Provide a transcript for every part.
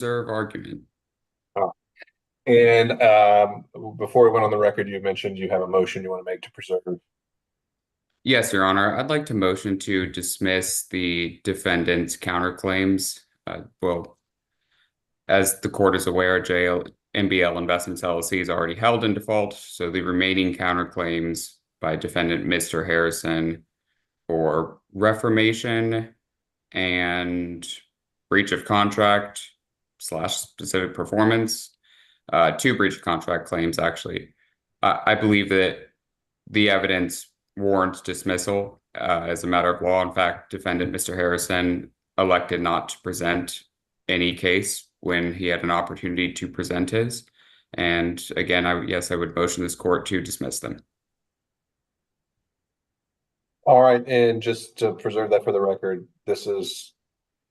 Reserve argument. Oh. And before we went on the record, you mentioned you have a motion you want to make to preserve. Yes, Your Honor. I'd like to motion to dismiss the defendant's counterclaims. As the court is aware, MBL Investments LLC is already held in default, so the remaining counterclaims by defendant Mr. Harrison for reformation and breach of contract slash specific performance, two breach of contract claims, actually. I believe that the evidence warrants dismissal as a matter of law. In fact, defendant Mr. Harrison elected not to present any case when he had an opportunity to present his. And again, I would motion this court to dismiss them. All right, and just to preserve that for the record, this is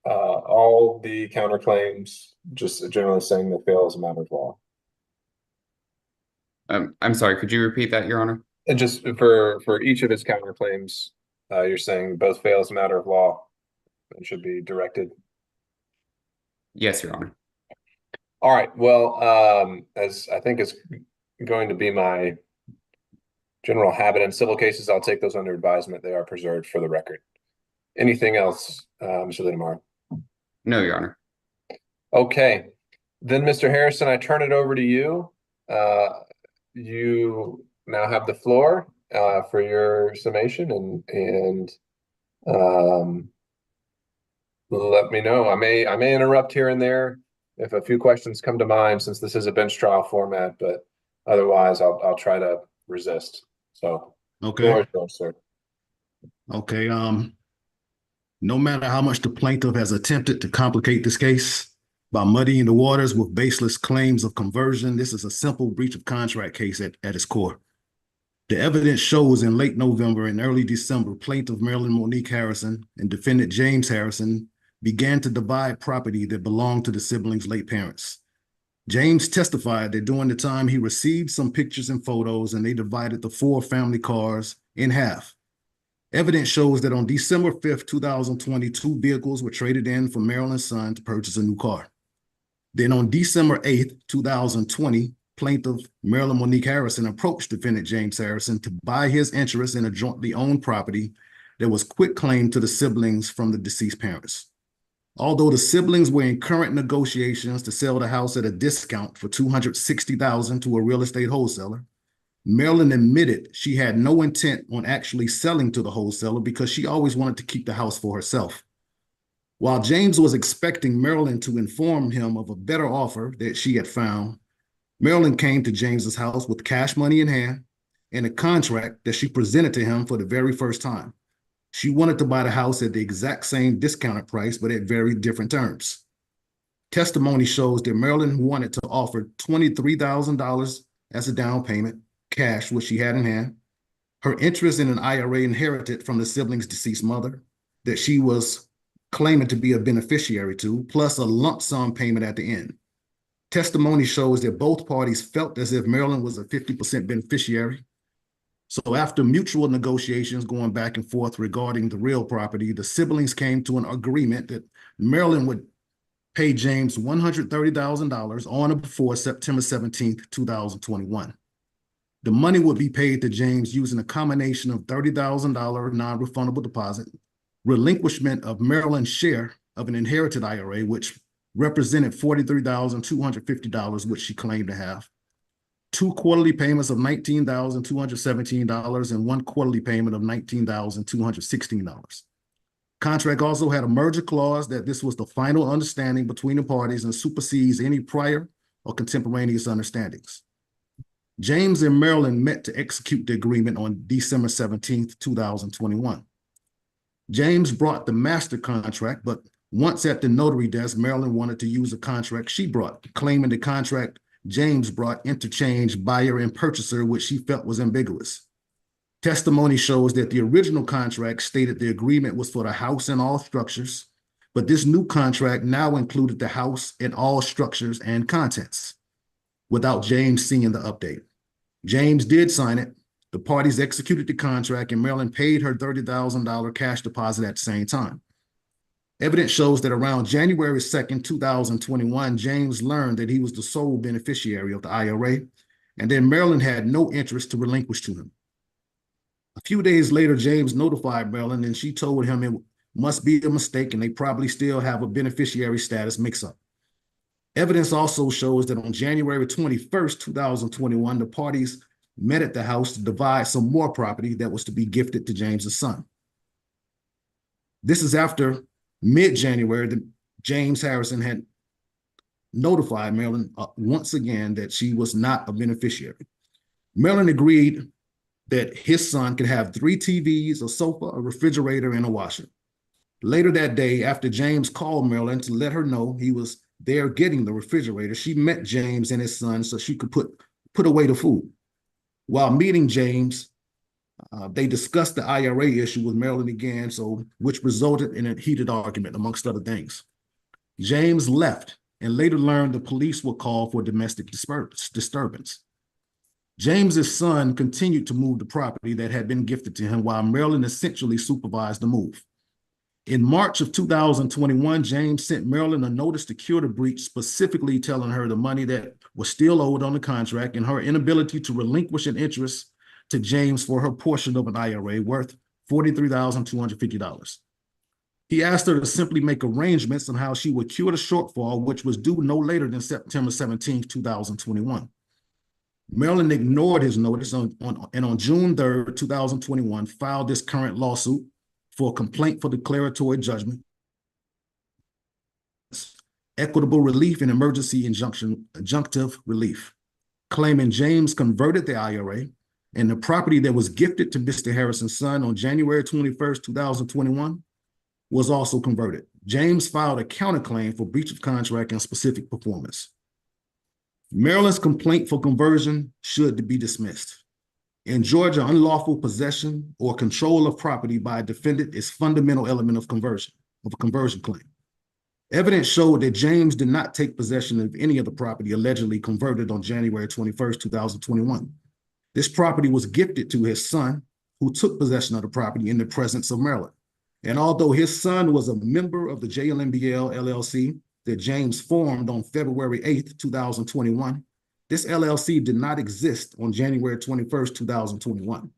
all the counterclaims, just generally saying they fail as a matter of law. I'm sorry, could you repeat that, Your Honor? And just for each of his counterclaims, you're saying both fail as a matter of law and should be directed. Yes, Your Honor. All right. Well, as I think is going to be my general habit in civil cases, I'll take those under advisement. They are preserved for the record. Anything else, Mr. Linamar? No, Your Honor. Okay. Then, Mr. Harrison, I turn it over to you. You now have the floor for your summation, and let me know. I may interrupt here and there if a few questions come to mind, since this is a bench trial format, but otherwise I'll try to resist. So, Okay. yours, sir. Okay. No matter how much the plaintiff has attempted to complicate this case by muddying the waters with baseless claims of conversion, this is a simple breach of contract case at its core. The evidence shows in late November and early December, plaintiff Marilyn Monique Harrison and defendant James Harrison began to divide property that belonged to the siblings' late parents. James testified that during the time he received some pictures and photos, and they divided the 4 family cars in half. Evidence shows that on December 5th, 2020, 2 vehicles were traded in for Marilyn's son to purchase a new car. Then on December 8th, 2020, plaintiff Marilyn Monique Harrison approached defendant James Harrison to buy his interest in a jointly owned property that was quitclaimed to the siblings from the deceased parents. Although the siblings were in current negotiations to sell the house at a discount for $260,000 to a real estate wholesaler, Marilyn admitted she had no intent on actually selling to the wholesaler because she always wanted to keep the house for herself. While James was expecting Marilyn to inform him of a better offer that she had found, Marilyn came to James's house with cash money in hand and a contract that she presented to him for the very first time. She wanted to buy the house at the exact same discounted price, but at very different terms. Testimony shows that Marilyn wanted to offer $23,000 as a down payment, cash, which she had in hand, her interest in an IRA inherited from the siblings' deceased mother that she was claiming to be a beneficiary to, plus a lump sum payment at the end. Testimony shows that both parties felt as if Marilyn was a 50% beneficiary. So after mutual negotiations going back and forth regarding the real property, the siblings came to an agreement that Marilyn would pay James $130,000 on or before September 17th, 2021. The money would be paid to James using a combination of $30,000 non-refundable deposit, relinquishment of Marilyn's share of an inherited IRA, which represented $43,250, which she claimed to have, 2 quarterly payments of $19,217, and 1 quarterly payment of $19,216. Contract also had a merger clause that this was the final understanding between the parties and supersedes any prior or contemporaneous understandings. James and Marilyn met to execute the agreement on December 17th, 2021. James brought the master contract, but once at the notary desk, Marilyn wanted to use a contract she brought, claiming the contract James brought interchanged buyer and purchaser, which she felt was ambiguous. Testimony shows that the original contract stated the agreement was for the house and all structures, but this new contract now included the house and all structures and contents, without James seeing the update. James did sign it. The parties executed the contract, and Marilyn paid her $30,000 cash deposit at the same time. Evidence shows that around January 2nd, 2021, James learned that he was the sole beneficiary of the IRA, and then Marilyn had no interest to relinquish to him. A few days later, James notified Marilyn, and she told him it must be a mistake and they probably still have a beneficiary status mix-up. Evidence also shows that on January 21st, 2021, the parties met at the house to divide some more property that was to be gifted to James's son. This is after mid-January that James Harrison had notified Marilyn once again that she was not a beneficiary. Marilyn agreed that his son could have 3 TVs, a sofa, a refrigerator, and a washer. Later that day, after James called Marilyn to let her know he was there getting the refrigerator, she met James and his son so she could put away the food. While meeting James, they discussed the IRA issue with Marilyn again, which resulted in a heated argument, amongst other things. James left and later learned the police were called for domestic disturbance. James's son continued to move the property that had been gifted to him while Marilyn essentially supervised the move. In March of 2021, James sent Marilyn a notice to cure the breach, specifically telling her the money that was still owed on the contract and her inability to relinquish an interest to James for her portion of an IRA worth $43,250. He asked her to simply make arrangements on how she would cure the shortfall, which was due no later than September 17, 2021. Marilyn ignored his notice and on June 3rd, 2021, filed this current lawsuit for a complaint for declaratory judgment, equitable relief, and emergency injunctive relief, claiming James converted the IRA and the property that was gifted to Mr. Harrison's son on January 21st, 2021 was also converted. James filed a counterclaim for breach of contract and specific performance. Marilyn's complaint for conversion should be dismissed. In Georgia, unlawful possession or control of property by a defendant is a fundamental element of a conversion claim. Evidence showed that James did not take possession of any of the property allegedly converted on January 21st, 2021. This property was gifted to his son, who took possession of the property in the presence of Marilyn. And although his son was a member of the JLMBL LLC that James formed on February 8th, 2021, this LLC did not exist on January 21st, 2021.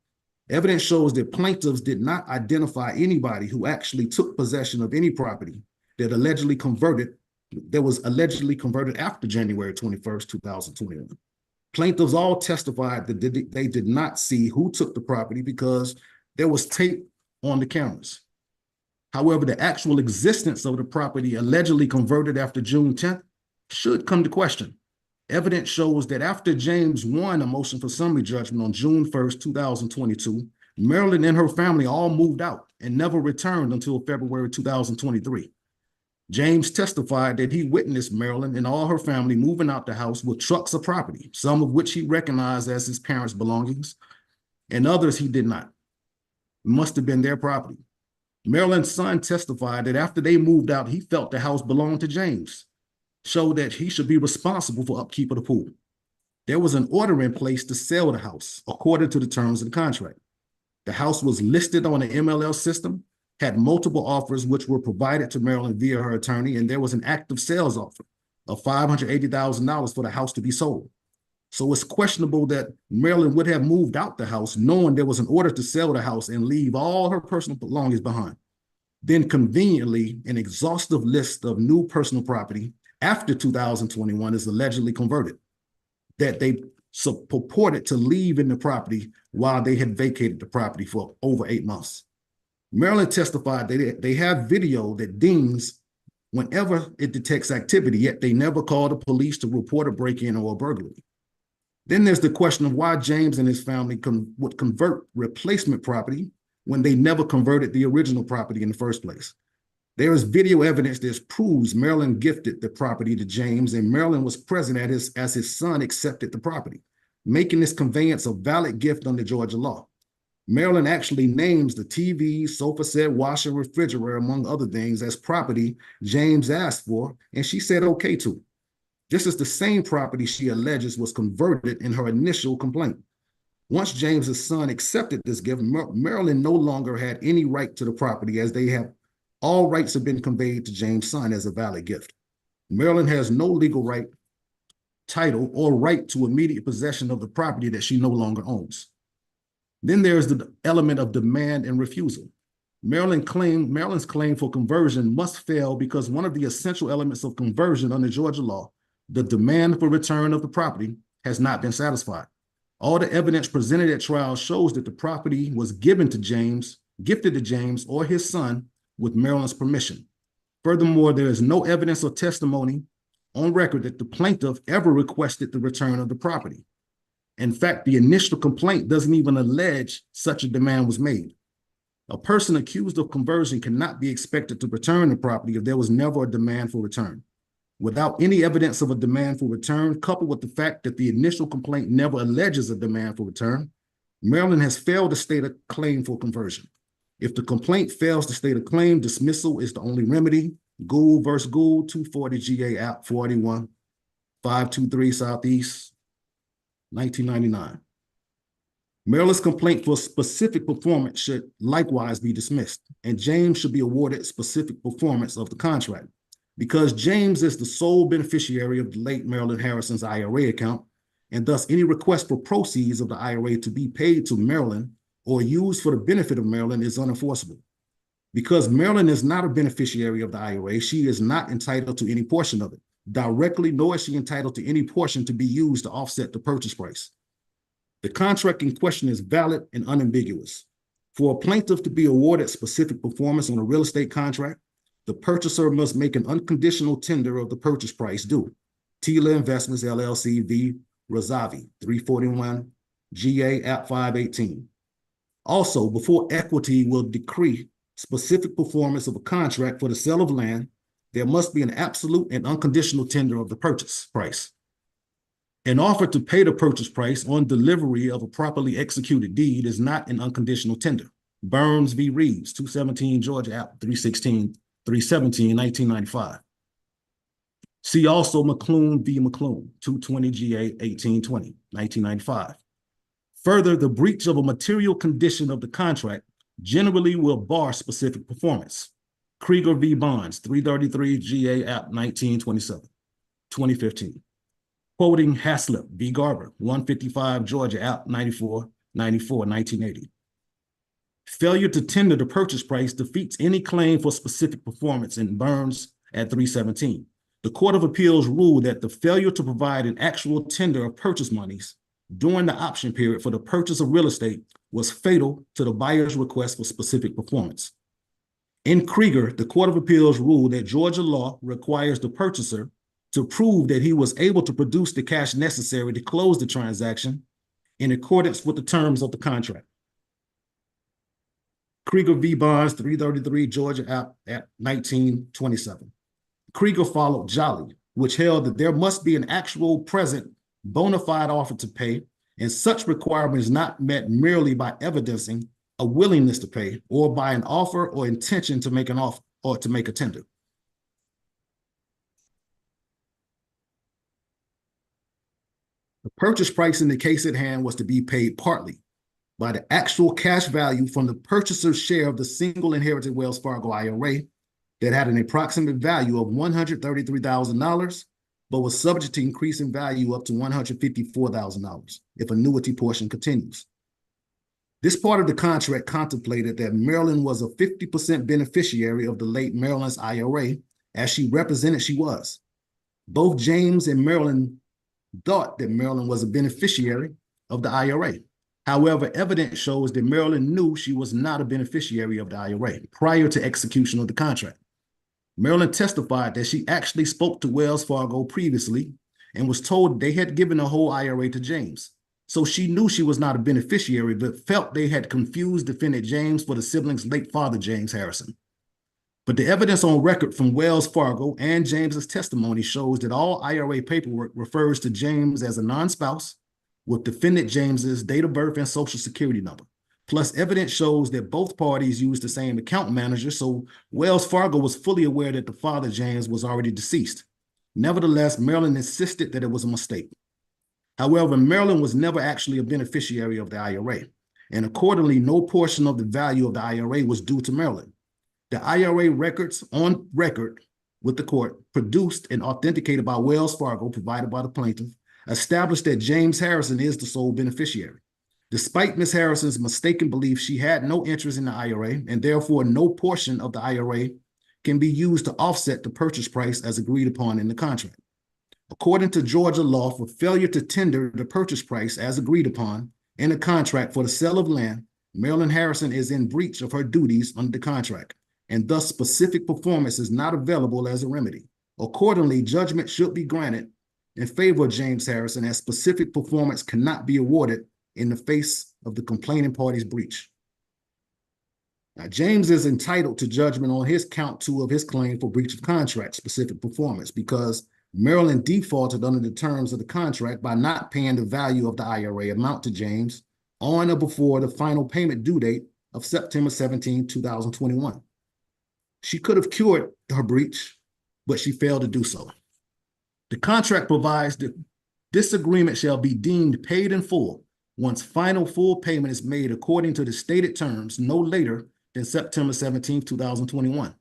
Evidence shows that plaintiffs did not identify anybody who actually took possession of any property that was allegedly converted after January 21st, 2021. Plaintiffs all testified that they did not see who took the property because there was tape on the cameras. However, the actual existence of the property allegedly converted after June 10th should come to question. Evidence shows that after James won a motion for summary judgment on June 1st, 2022, Marilyn and her family all moved out and never returned until February 2023. James testified that he witnessed Marilyn and all her family moving out the house with trucks of property, some of which he recognized as his parents' belongings, and others he did not. It must have been their property. Marilyn's son testified that after they moved out, he felt the house belonged to James, showed that he should be responsible for upkeep of the pool. There was an order in place to sell the house according to the terms of the contract. The house was listed on the MLS system, had multiple offers which were provided to Marilyn via her attorney, and there was an active sales offer of $580,000 for the house to be sold. So it's questionable that Marilyn would have moved out the house knowing there was an order to sell the house and leave all her personal belongings behind. Then conveniently, an exhaustive list of new personal property after 2021 is allegedly converted, that they purported to leave in the property while they had vacated the property for over 8 months. Marilyn testified that they have video that dings whenever it detects activity, yet they never called the police to report a break-in or a burglary. Then there's the question of why James and his family would convert replacement property when they never converted the original property in the first place. There is video evidence that proves Marilyn gifted the property to James, and Marilyn was present as his son accepted the property, making this conveyance a valid gift under Georgia law. Marilyn actually names the TV, sofa set, washer, refrigerator, among other things, as property James asked for, and she said okay to. This is the same property she alleges was converted in her initial complaint. Once James's son accepted this gift, Marilyn no longer had any right to the property, as they have All rights have been conveyed to James' son as a valid gift. Marilyn has no legal right, title, or right to immediate possession of the property that she no longer owns. Then there's the element of demand and refusal. Maryland's claim for conversion must fail because one of the essential elements of conversion under Georgia law, the demand for return of the property, has not been satisfied. All the evidence presented at trial shows that the property was gifted to James or his son with Maryland's permission. Furthermore, there is no evidence or testimony on record that the plaintiff ever requested the return of the property. In fact, the initial complaint doesn't even allege such a demand was made. A person accused of conversion cannot be expected to return the property if there was never a demand for return. Without any evidence of a demand for return, coupled with the fact that the initial complaint never alleges a demand for return, Maryland has failed to state a claim for conversion. If the complaint fails to state a claim, dismissal is the only remedy. Gould versus Gould, 240 GA App 41, 523 Southeast, 1999. Maryland's complaint for specific performance should likewise be dismissed, and James should be awarded specific performance of the contract. Because James is the sole beneficiary of the late Marilyn Harrison's IRA account, and thus any request for proceeds of the IRA to be paid to Marilyn or used for the benefit of Marilyn is unenforceable. Because Marilyn is not a beneficiary of the IRA, she is not entitled to any portion of it directly, nor is she entitled to any portion to be used to offset the purchase price. The contract in question is valid and unambiguous. For a plaintiff to be awarded specific performance on a real estate contract, the purchaser must make an unconditional tender of the purchase price due. Tila Investments, LLC v. Razavi, 341 GA App 518. Also, before equity will decree specific performance of a contract for the sale of land, there must be an absolute and unconditional tender of the purchase price. An offer to pay the purchase price on delivery of a properly executed deed is not an unconditional tender. Burns v. Reeves, 217 Georgia App 317, 1995. See also McClune v. McClune, 220 GA 1820, 1995. Further, the breach of a material condition of the contract generally will bar specific performance. Krieger v. Bonds, 333 GA App 1927, 2015. Quoting Haslip v. Garber, 155 Georgia App 94, 1980. Failure to tender the purchase price defeats any claim for specific performance in Burns at 317. The Court of Appeals ruled that the failure to provide an actual tender of purchase monies during the option period for the purchase of real estate was fatal to the buyer's request for specific performance. In Krieger, the Court of Appeals ruled that Georgia law requires the purchaser to prove that he was able to produce the cash necessary to close the transaction in accordance with the terms of the contract. Krieger v. Bonds, 333 Georgia App 1927. Krieger followed Jolly, which held that there must be an actual present bona fide offer to pay, and such requirement is not met merely by evidencing a willingness to pay or by an offer or intention to make an offer or to make a tender. The purchase price in the case at hand was to be paid partly by the actual cash value from the purchaser's share of the single inherited Wells Fargo IRA that had an approximate value of $133,000, but was subject to increase in value up to $154,000 if annuity portion continues. This part of the contract contemplated that Marilyn was a 50% beneficiary of the late Marilyn's IRA, as she represented she was. Both James and Marilyn thought that Marilyn was a beneficiary of the IRA. However, evidence shows that Marilyn knew she was not a beneficiary of the IRA prior to execution of the contract. Marilyn testified that she actually spoke to Wells Fargo previously and was told they had given the whole IRA to James. So she knew she was not a beneficiary, but felt they had confused defendant James for the siblings' late father, James Harrison. But the evidence on record from Wells Fargo and James's testimony shows that all IRA paperwork refers to James as a non-spouse with defendant James's date of birth and social security number. Plus, evidence shows that both parties used the same account manager, so Wells Fargo was fully aware that the father, James, was already deceased. Nevertheless, Marilyn insisted that it was a mistake. However, Marilyn was never actually a beneficiary of the IRA, and accordingly, no portion of the value of the IRA was due to Marilyn. The IRA records on record with the court, produced and authenticated by Wells Fargo, provided by the plaintiff, established that James Harrison is the sole beneficiary. Despite Ms. Harrison's mistaken belief, she had no interest in the IRA, and therefore no portion of the IRA can be used to offset the purchase price as agreed upon in the contract. According to Georgia law, for failure to tender the purchase price as agreed upon in a contract for the sale of land, Marilyn Harrison is in breach of her duties under the contract, and thus specific performance is not available as a remedy. Accordingly, judgment should be granted in favor of James Harrison, as specific performance cannot be awarded in the face of the complaining party's breach. Now, James is entitled to judgment on his count 2 of his claim for breach of contract specific performance because Maryland defaulted under the terms of the contract by not paying the value of the IRA amount to James on or before the final payment due date of September 17, 2021. She could have cured her breach, but she failed to do so. The contract provides that this agreement shall be deemed paid in full once final full payment is made according to the stated terms no later than September 17, 2021.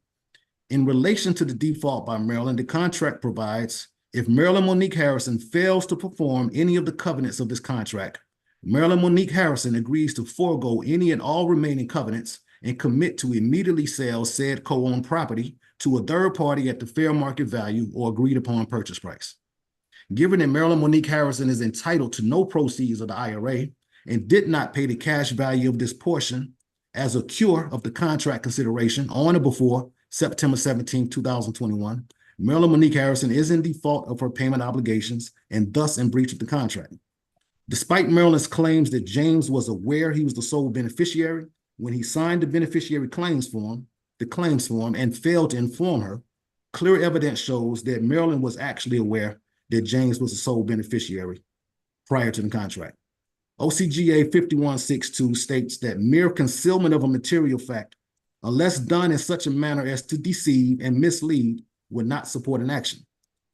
In relation to the default by Maryland, the contract provides if Marilyn Monique Harrison fails to perform any of the covenants of this contract, Marilyn Monique Harrison agrees to forego any and all remaining covenants and commit to immediately sell said co-owned property to a third party at the fair market value or agreed upon purchase price. Given that Marilyn Monique Harrison is entitled to no proceeds of the IRA and did not pay the cash value of this portion as a cure of the contract consideration on or before September 17, 2021, Marilyn Monique Harrison is in default of her payment obligations and thus in breach of the contract. Despite Marilyn's claims that James was aware he was the sole beneficiary when he signed the beneficiary claims form, and failed to inform her, clear evidence shows that Marilyn was actually aware that James was the sole beneficiary prior to the contract. OCGA 5162 states that mere concealment of a material fact, unless done in such a manner as to deceive and mislead, would not support an action.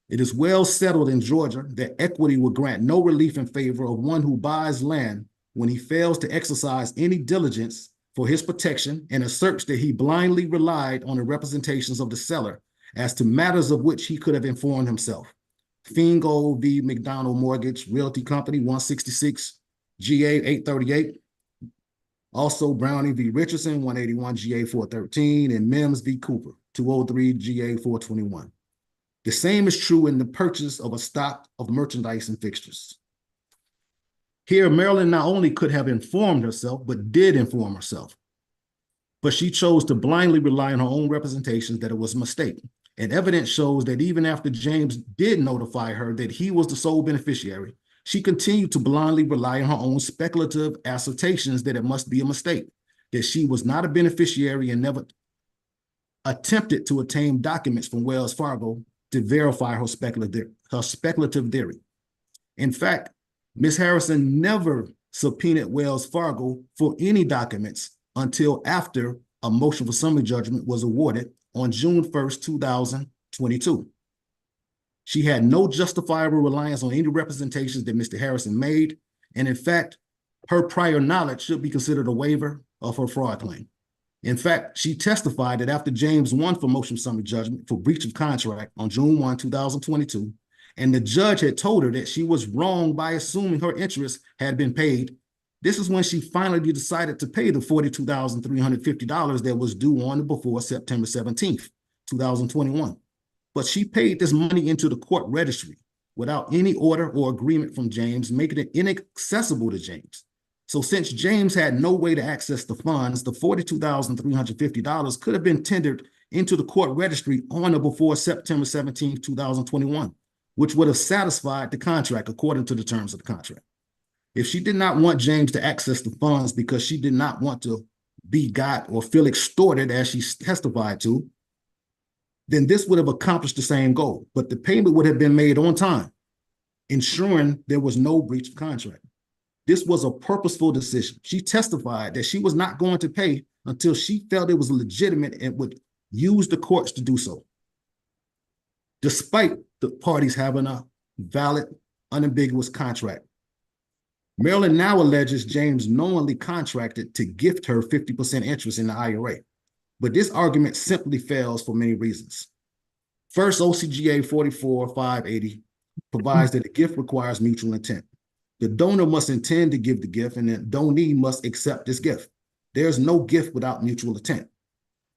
It is well settled in Georgia that equity will grant no relief in favor of one who buys land when he fails to exercise any diligence for his protection and asserts that he blindly relied on the representations of the seller as to matters of which he could have informed himself. Fingo v. McDonald Mortgage Realty Company, 166 GA 838. Also Browning v. Richardson, 181 GA 413, and Mims v. Cooper, 203 GA 421. The same is true in the purchase of a stock of merchandise and fixtures. Here, Marilyn not only could have informed herself, but did inform herself. But she chose to blindly rely on her own representations that it was a mistake. And evidence shows that even after James did notify her that he was the sole beneficiary, she continued to blindly rely on her own speculative assertions that it must be a mistake, that she was not a beneficiary and never attempted to obtain documents from Wells Fargo to verify her speculative theory. In fact, Ms. Harrison never subpoenaed Wells Fargo for any documents until after a motion for summary judgment was awarded on June 1st, 2022. She had no justifiable reliance on any representations that Mr. Harrison made, and in fact, her prior knowledge should be considered a waiver of her fraud claim. In fact, she testified that after James won for motion for summary judgment for breach of contract on June 1, 2022, and the judge had told her that she was wrong by assuming her interest had been paid, this is when she finally decided to pay the $42,350 that was due on or before September 17th, 2021. But she paid this money into the court registry without any order or agreement from James, making it inaccessible to James. So since James had no way to access the funds, the $42,350 could have been tendered into the court registry on or before September 17, 2021, which would have satisfied the contract according to the terms of the contract. If she did not want James to access the funds because she did not want to be got or feel extorted as she testified to, then this would have accomplished the same goal, but the payment would have been made on time, ensuring there was no breach of contract. This was a purposeful decision. She testified that she was not going to pay until she felt it was legitimate and would use the courts to do so. Despite the parties having a valid, unambiguous contract, Marilyn now alleges James knowingly contracted to gift her 50% interest in the IRA. But this argument simply fails for many reasons. First, OCGA 44-580 provides that a gift requires mutual intent. The donor must intend to give the gift, and the donee must accept this gift. There's no gift without mutual intent.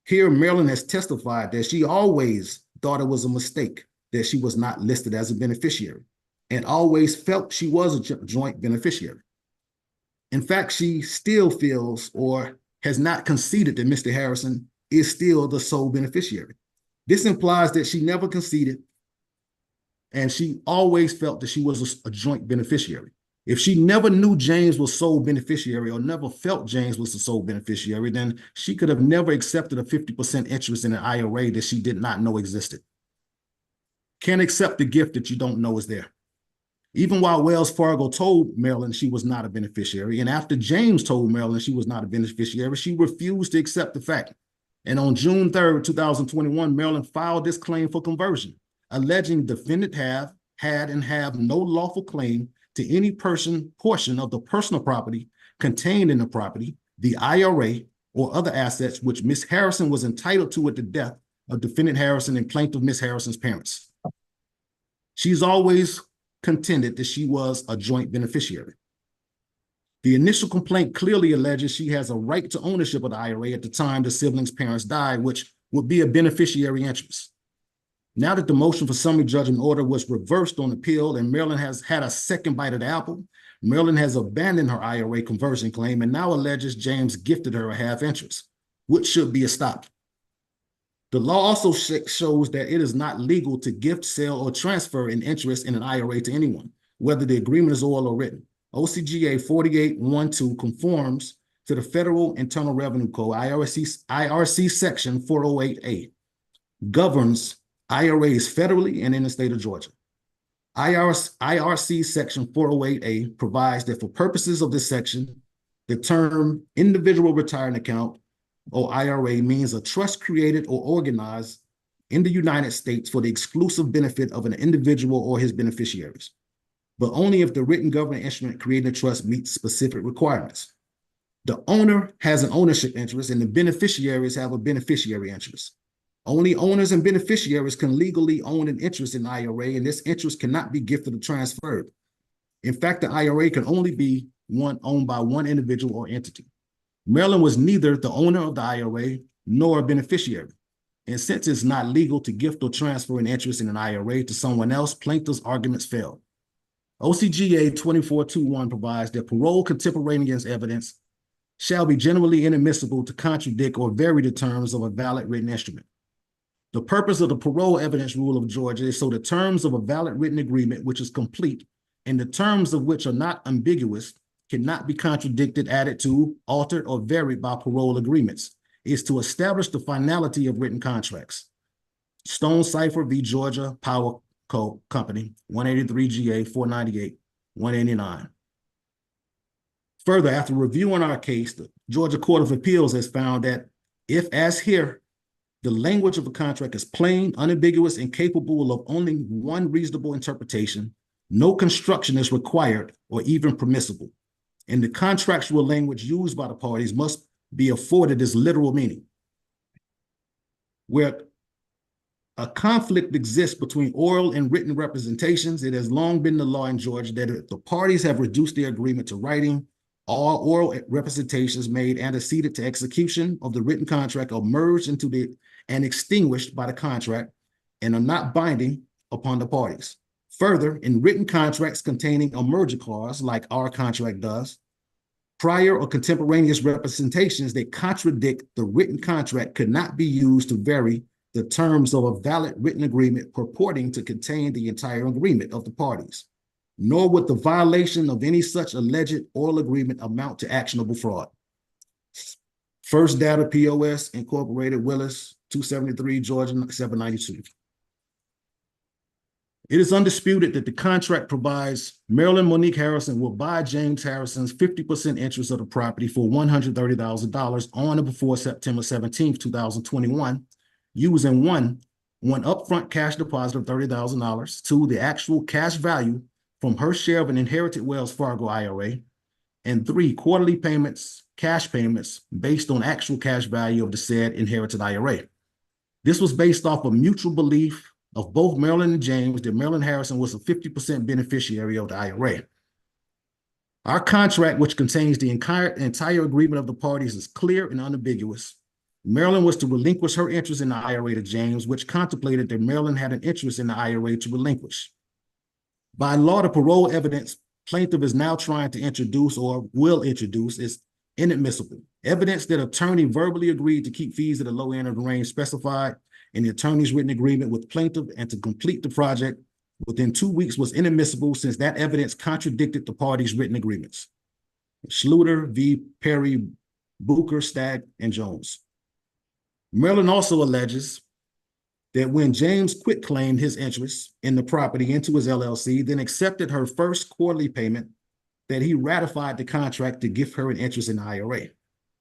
Here, Marilyn has testified that she always thought it was a mistake that she was not listed as a beneficiary, and always felt she was a joint beneficiary. In fact, she still feels or has not conceded that Mr. Harrison is still the sole beneficiary. This implies that she never conceded, and she always felt that she was a joint beneficiary. If she never knew James was sole beneficiary or never felt James was the sole beneficiary, then she could have never accepted a 50% interest in an IRA that she did not know existed. Can't accept the gift that you don't know is there. Even while Wells Fargo told Marilyn she was not a beneficiary, and after James told Marilyn she was not a beneficiary, she refused to accept the fact. And on June 3rd, 2021, Marilyn filed this claim for conversion, alleging defendant had and have no lawful claim to any portion of the personal property contained in the property, the IRA, or other assets which Ms. Harrison was entitled to at the death of defendant Harrison and plaintiff Ms. Harrison's parents. She's always contended that she was a joint beneficiary. The initial complaint clearly alleges she has a right to ownership of the IRA at the time the siblings' parents died, which would be a beneficiary interest. Now that the motion for summary judgment order was reversed on appeal and Marilyn has had a second bite of the apple, Marilyn has abandoned her IRA conversion claim and now alleges James gifted her a half interest, which should be stopped. The law also shows that it is not legal to gift, sell, or transfer an interest in an IRA to anyone, whether the agreement is oral or written. OCGA 4812 conforms to the Federal Internal Revenue Code, IRC Section 408A, governs IRAs federally and in the state of Georgia. IRC Section 408A provides that for purposes of this section, the term individual retirement account or IRA means a trust created or organized in the United States for the exclusive benefit of an individual or his beneficiaries, but only if the written government instrument creating the trust meets specific requirements. The owner has an ownership interest and the beneficiaries have a beneficiary interest. Only owners and beneficiaries can legally own an interest in IRA, and this interest cannot be gifted or transferred. In fact, the IRA can only be owned by one individual or entity. Marilyn was neither the owner of the IRA nor a beneficiary. And since it's not legal to gift or transfer an interest in an IRA to someone else, plaintiff's arguments fail. OCGA 2421 provides that parole contemporaneous evidence shall be generally inadmissible to contradict or vary the terms of a valid written instrument. The purpose of the parole evidence rule of Georgia is so the terms of a valid written agreement, which is complete, and the terms of which are not ambiguous, cannot be contradicted, added to, altered, or varied by parole agreements, is to establish the finality of written contracts. Stone Cipher v. Georgia Power Co. Company, 183 GA 498, 189. Further, after reviewing our case, the Georgia Court of Appeals has found that if, as here, the language of a contract is plain, unambiguous, and capable of only one reasonable interpretation, no construction is required or even permissible, and the contractual language used by the parties must be afforded its literal meaning. Where a conflict exists between oral and written representations, it has long been the law in Georgia that if the parties have reduced their agreement to writing, all oral representations made antecedent to execution of the written contract are merged into and extinguished by the contract and are not binding upon the parties. Further, in written contracts containing a merger clause, like our contract does, prior or contemporaneous representations that contradict the written contract could not be used to vary the terms of a valid written agreement purporting to contain the entire agreement of the parties, nor would the violation of any such alleged oral agreement amount to actionable fraud. First Data POS Incorporated, Willis, 273, Georgia, 792. It is undisputed that the contract provides Marilyn Monique Harrison will buy James Harrison's 50% interest of the property for $130,000 on or before September 17, 2021, using one upfront cash deposit of $30,000, two, the actual cash value from her share of an inherited Wells Fargo IRA, and three, quarterly payments cash payments based on actual cash value of the said inherited IRA. This was based off a mutual belief of both Marilyn and James that Marilyn Harrison was a 50% beneficiary of the IRA. Our contract, which contains the entire agreement of the parties, is clear and unambiguous. Marilyn was to relinquish her interest in the IRA to James, which contemplated that Marilyn had an interest in the IRA to relinquish. By law, the parole evidence plaintiff is now trying to introduce or will introduce is inadmissible. Evidence that attorney verbally agreed to keep fees at the low end of the range specified in the attorney's written agreement with plaintiff and to complete the project within 2 weeks was inadmissible since that evidence contradicted the parties' written agreements. Schluter v. Perry, Booker, Stagg, and Jones. Marilyn also alleges that when James quitclaimed his interest in the property into his LLC, then accepted her first quarterly payment, that he ratified the contract to give her an interest in the IRA.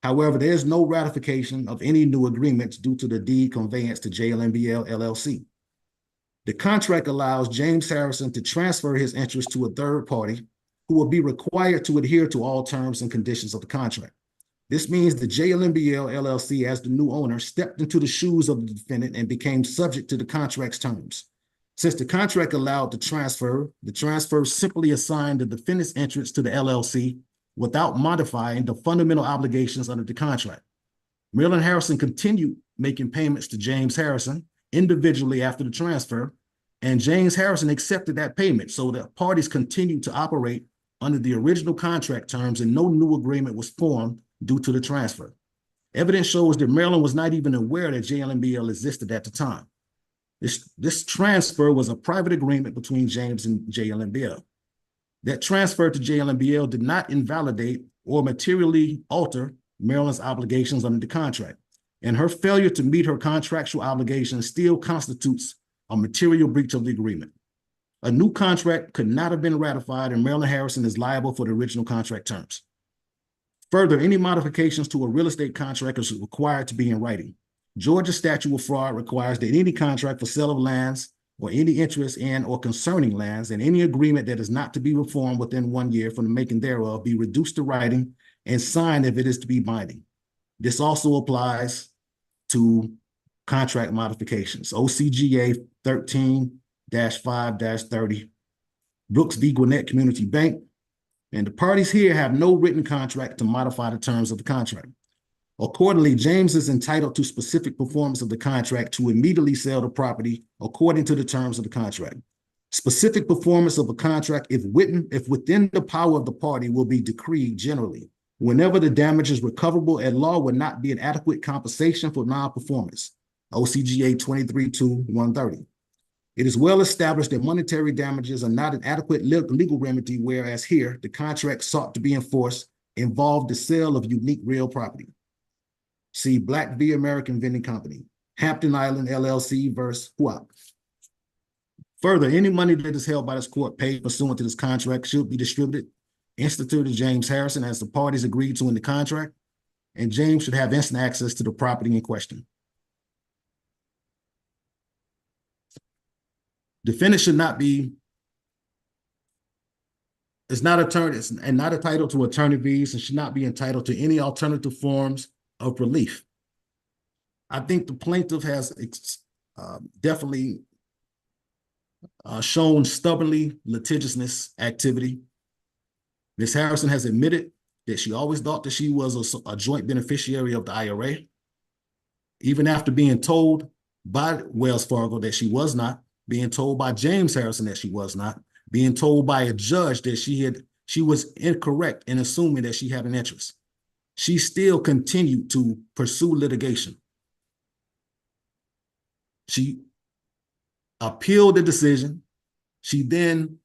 However, there is no ratification of any new agreements due to the deed conveyance to JLMBL LLC. The contract allows James Harrison to transfer his interest to a third party who will be required to adhere to all terms and conditions of the contract. This means the JLMBL LLC, as the new owner, stepped into the shoes of the defendant and became subject to the contract's terms. Since the contract allowed the transfer simply assigned the defendant's interest to the LLC without modifying the fundamental obligations under the contract. Marilyn Harrison continued making payments to James Harrison individually after the transfer, and James Harrison accepted that payment, so the parties continued to operate under the original contract terms and no new agreement was formed due to the transfer. Evidence shows that Marilyn was not even aware that JLMBL existed at the time. This transfer was a private agreement between James and JLMBL. That transfer to JLMBL did not invalidate or materially alter Marilyn's obligations under the contract, and her failure to meet her contractual obligations still constitutes a material breach of the agreement. A new contract could not have been ratified, and Marilyn Harrison is liable for the original contract terms. Further, any modifications to a real estate contract is required to be in writing. Georgia statute of fraud requires that any contract for sale of lands or any interest in or concerning lands and any agreement that is not to be reformed within 1 year from the making thereof be reduced to writing and signed if it is to be binding. This also applies to contract modifications. OCGA 13-5-30, Brooks v. Gwinnett Community Bank, and the parties here have no written contract to modify the terms of the contract. Accordingly, James is entitled to specific performance of the contract to immediately sell the property according to the terms of the contract. Specific performance of a contract, if within the power of the party, will be decreed generally. Whenever the damage is recoverable at law, would not be an adequate compensation for non-performance. OCGA 23-130. It is well established that monetary damages are not an adequate legal remedy, whereas here, the contract sought to be enforced involved the sale of unique real property. See Black v. American Vending Company, Hampton Island LLC versus Huap. Further, any money that is held by this court paid pursuant to this contract should be distributed, instituted to James Harrison as the parties agreed to in the contract, and James should have instant access to the property in question. Defendant should not be, is not entitled to attorney fees and should not be entitled to any alternative forms of relief. I think the plaintiff has definitely shown stubbornly litigiousness activity. Ms. Harrison has admitted that she always thought that she was a joint beneficiary of the IRA, even after being told by Wells Fargo that she was not, being told by James Harrison that she was not, being told by a judge that she was incorrect in assuming that she had an interest. She still continued to pursue litigation. She appealed the decision. She then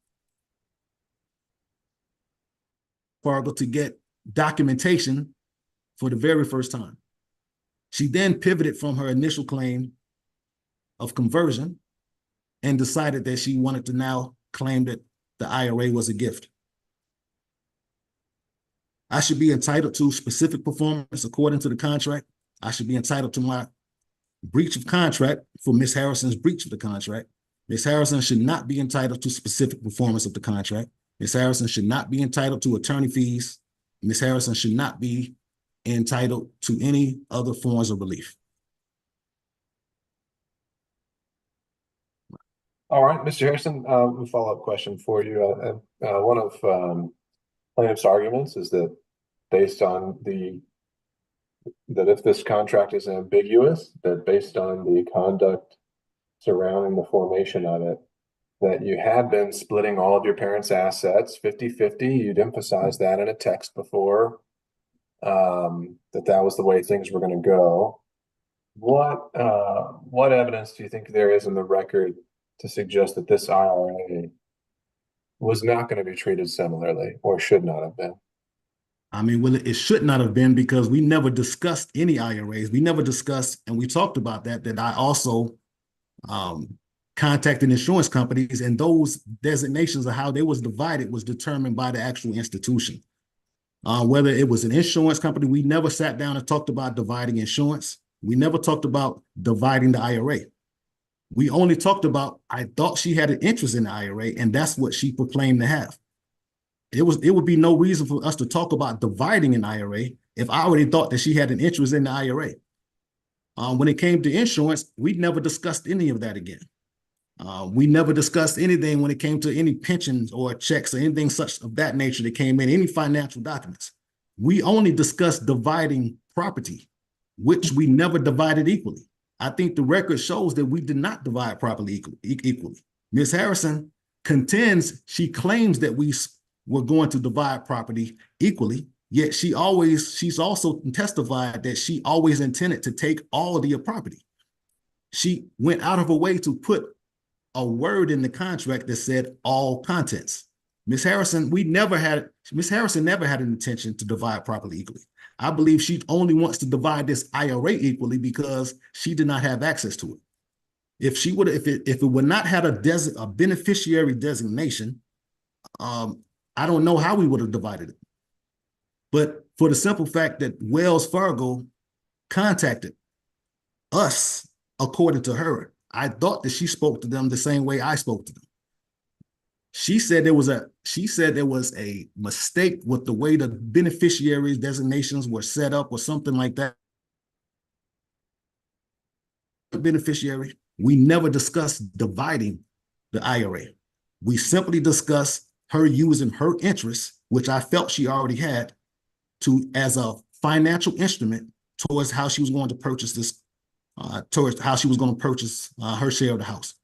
Fargo to get documentation for the very first time. She then pivoted from her initial claim of conversion and decided that she wanted to now claim that the IRA was a gift. I should be entitled to specific performance according to the contract. I should be entitled to my breach of contract for Ms. Harrison's breach of the contract. Ms. Harrison should not be entitled to specific performance of the contract. Ms. Harrison should not be entitled to attorney fees. Ms. Harrison should not be entitled to any other forms of relief. All right, Mr. Harrison, a follow-up question for you. One of plaintiff's arguments is that based on that if this contract is ambiguous, that based on the conduct surrounding the formation of it, that you had been splitting all of your parents' assets 50-50. You'd emphasized that in a text before, that was the way things were going to go. What evidence do you think there is in the record to suggest that this IRA was not going to be treated similarly or should not have been? I mean, well, it should not have been because we never discussed any IRAs. We never discussed, and we talked about that I also contacted insurance companies, and those designations of how they was divided was determined by the actual institution. Whether it was an insurance company, we never sat down and talked about dividing insurance. We never talked about dividing the IRA. We only talked about, I thought she had an interest in the IRA, and that's what she proclaimed to have. It would be no reason for us to talk about dividing an IRA if I already thought that she had an interest in the IRA. When it came to insurance, we never discussed any of that again. We never discussed anything when it came to any pensions or checks or anything such of that nature that came in, any financial documents. We only discussed dividing property, which we never divided equally. I think the record shows that we did not divide properly equally. Ms. Harrison contends, she claims that we were going to divide property equally, yet she's also testified that she always intended to take all of the property. She went out of her way to put a word in the contract that said all contents. Ms. Harrison never had an intention to divide property equally. I believe she only wants to divide this IRA equally because she did not have access to it. If it would not have a beneficiary designation, I don't know how we would have divided it. But for the simple fact that Wells Fargo contacted us, according to her, I thought that she spoke to them the same way I spoke to them. She said there was a mistake with the way the beneficiary designations were set up or something like that. Beneficiary, we never discussed dividing the IRA. We simply discussed her using her interests, which I felt she already had, as a financial instrument towards how she was going to purchase this, her share of the house.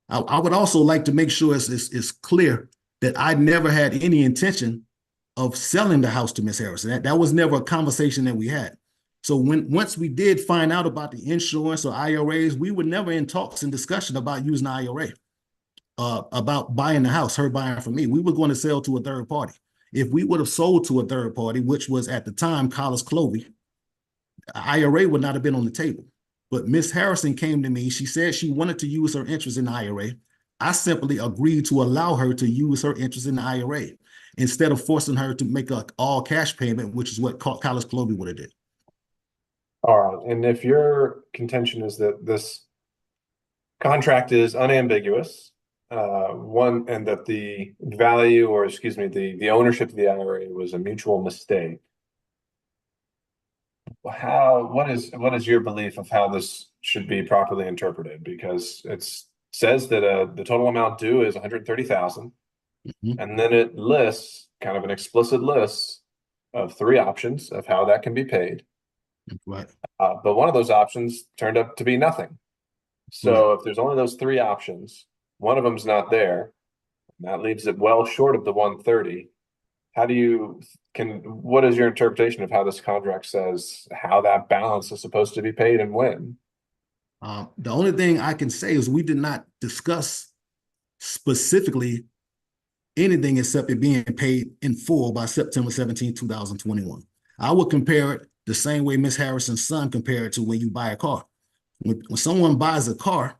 I would also like to make sure it's clear that I never had any intention of selling the house to Ms. Harrison. That was never a conversation that we had. So once we did find out about the insurance or IRAs, we were never in talks and discussion about using the IRA, about buying the house, her buying from me. We were going to sell to a third party. If we would have sold to a third party, which was at the time Collis Clovey, IRA would not have been on the table. But Ms. Harrison came to me. She said she wanted to use her interest in the IRA. I simply agreed to allow her to use her interest in the IRA instead of forcing her to make an all cash payment, which is what Collis Clovey would have did. All right. And if your contention is that this contract is unambiguous, and that the value, or excuse me, the ownership of the IRA was a mutual mistake, what is your belief of how this should be properly interpreted? Because it says that the total amount due is $130,000, and then it lists kind of an explicit list of 3 options of how that can be paid. Right. But one of those options turned up to be nothing. So if there's only those 3 options, one of them's not there, and that leaves it well short of the 130. What is your interpretation of how this contract says how that balance is supposed to be paid and when? The only thing I can say is we did not discuss specifically anything except it being paid in full by September 17, 2021. I would compare it the same way Ms. Harrison's son compared it to when you buy a car. When someone buys a car,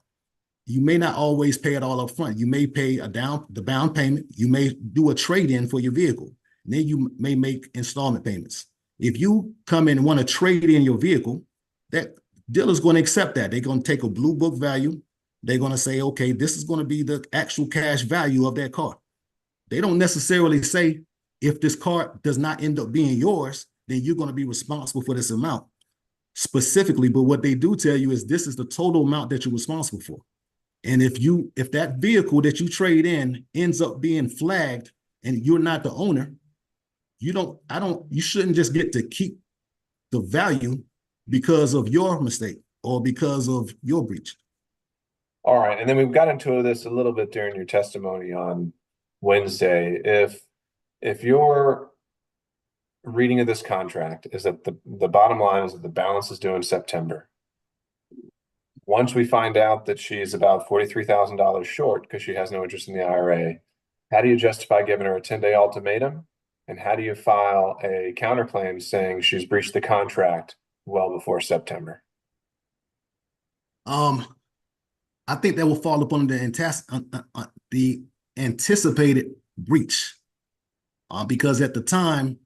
you may not always pay it all up front. You may pay the down payment. You may do a trade-in for your vehicle. And then you may make installment payments. If you come in and want to trade in your vehicle, that dealer's going to accept that. They're going to take a blue book value. They're going to say, okay, this is going to be the actual cash value of that car. They don't necessarily say if this car does not end up being yours, then you're going to be responsible for this amount specifically. But what they do tell you is this is the total amount that you're responsible for. And if that vehicle that you trade in ends up being flagged and you're not the owner, you shouldn't just get to keep the value because of your mistake or because of your breach. All right, and then we've got into this a little bit during your testimony on Wednesday. If your reading of this contract is that the bottom line is that the balance is due in September. Once we find out that she's about $43,000 short because she has no interest in the IRA, how do you justify giving her a 10-day ultimatum? And how do you file a counterclaim saying she's breached the contract well before September? I think that will fall upon the anticipated breach, because at the time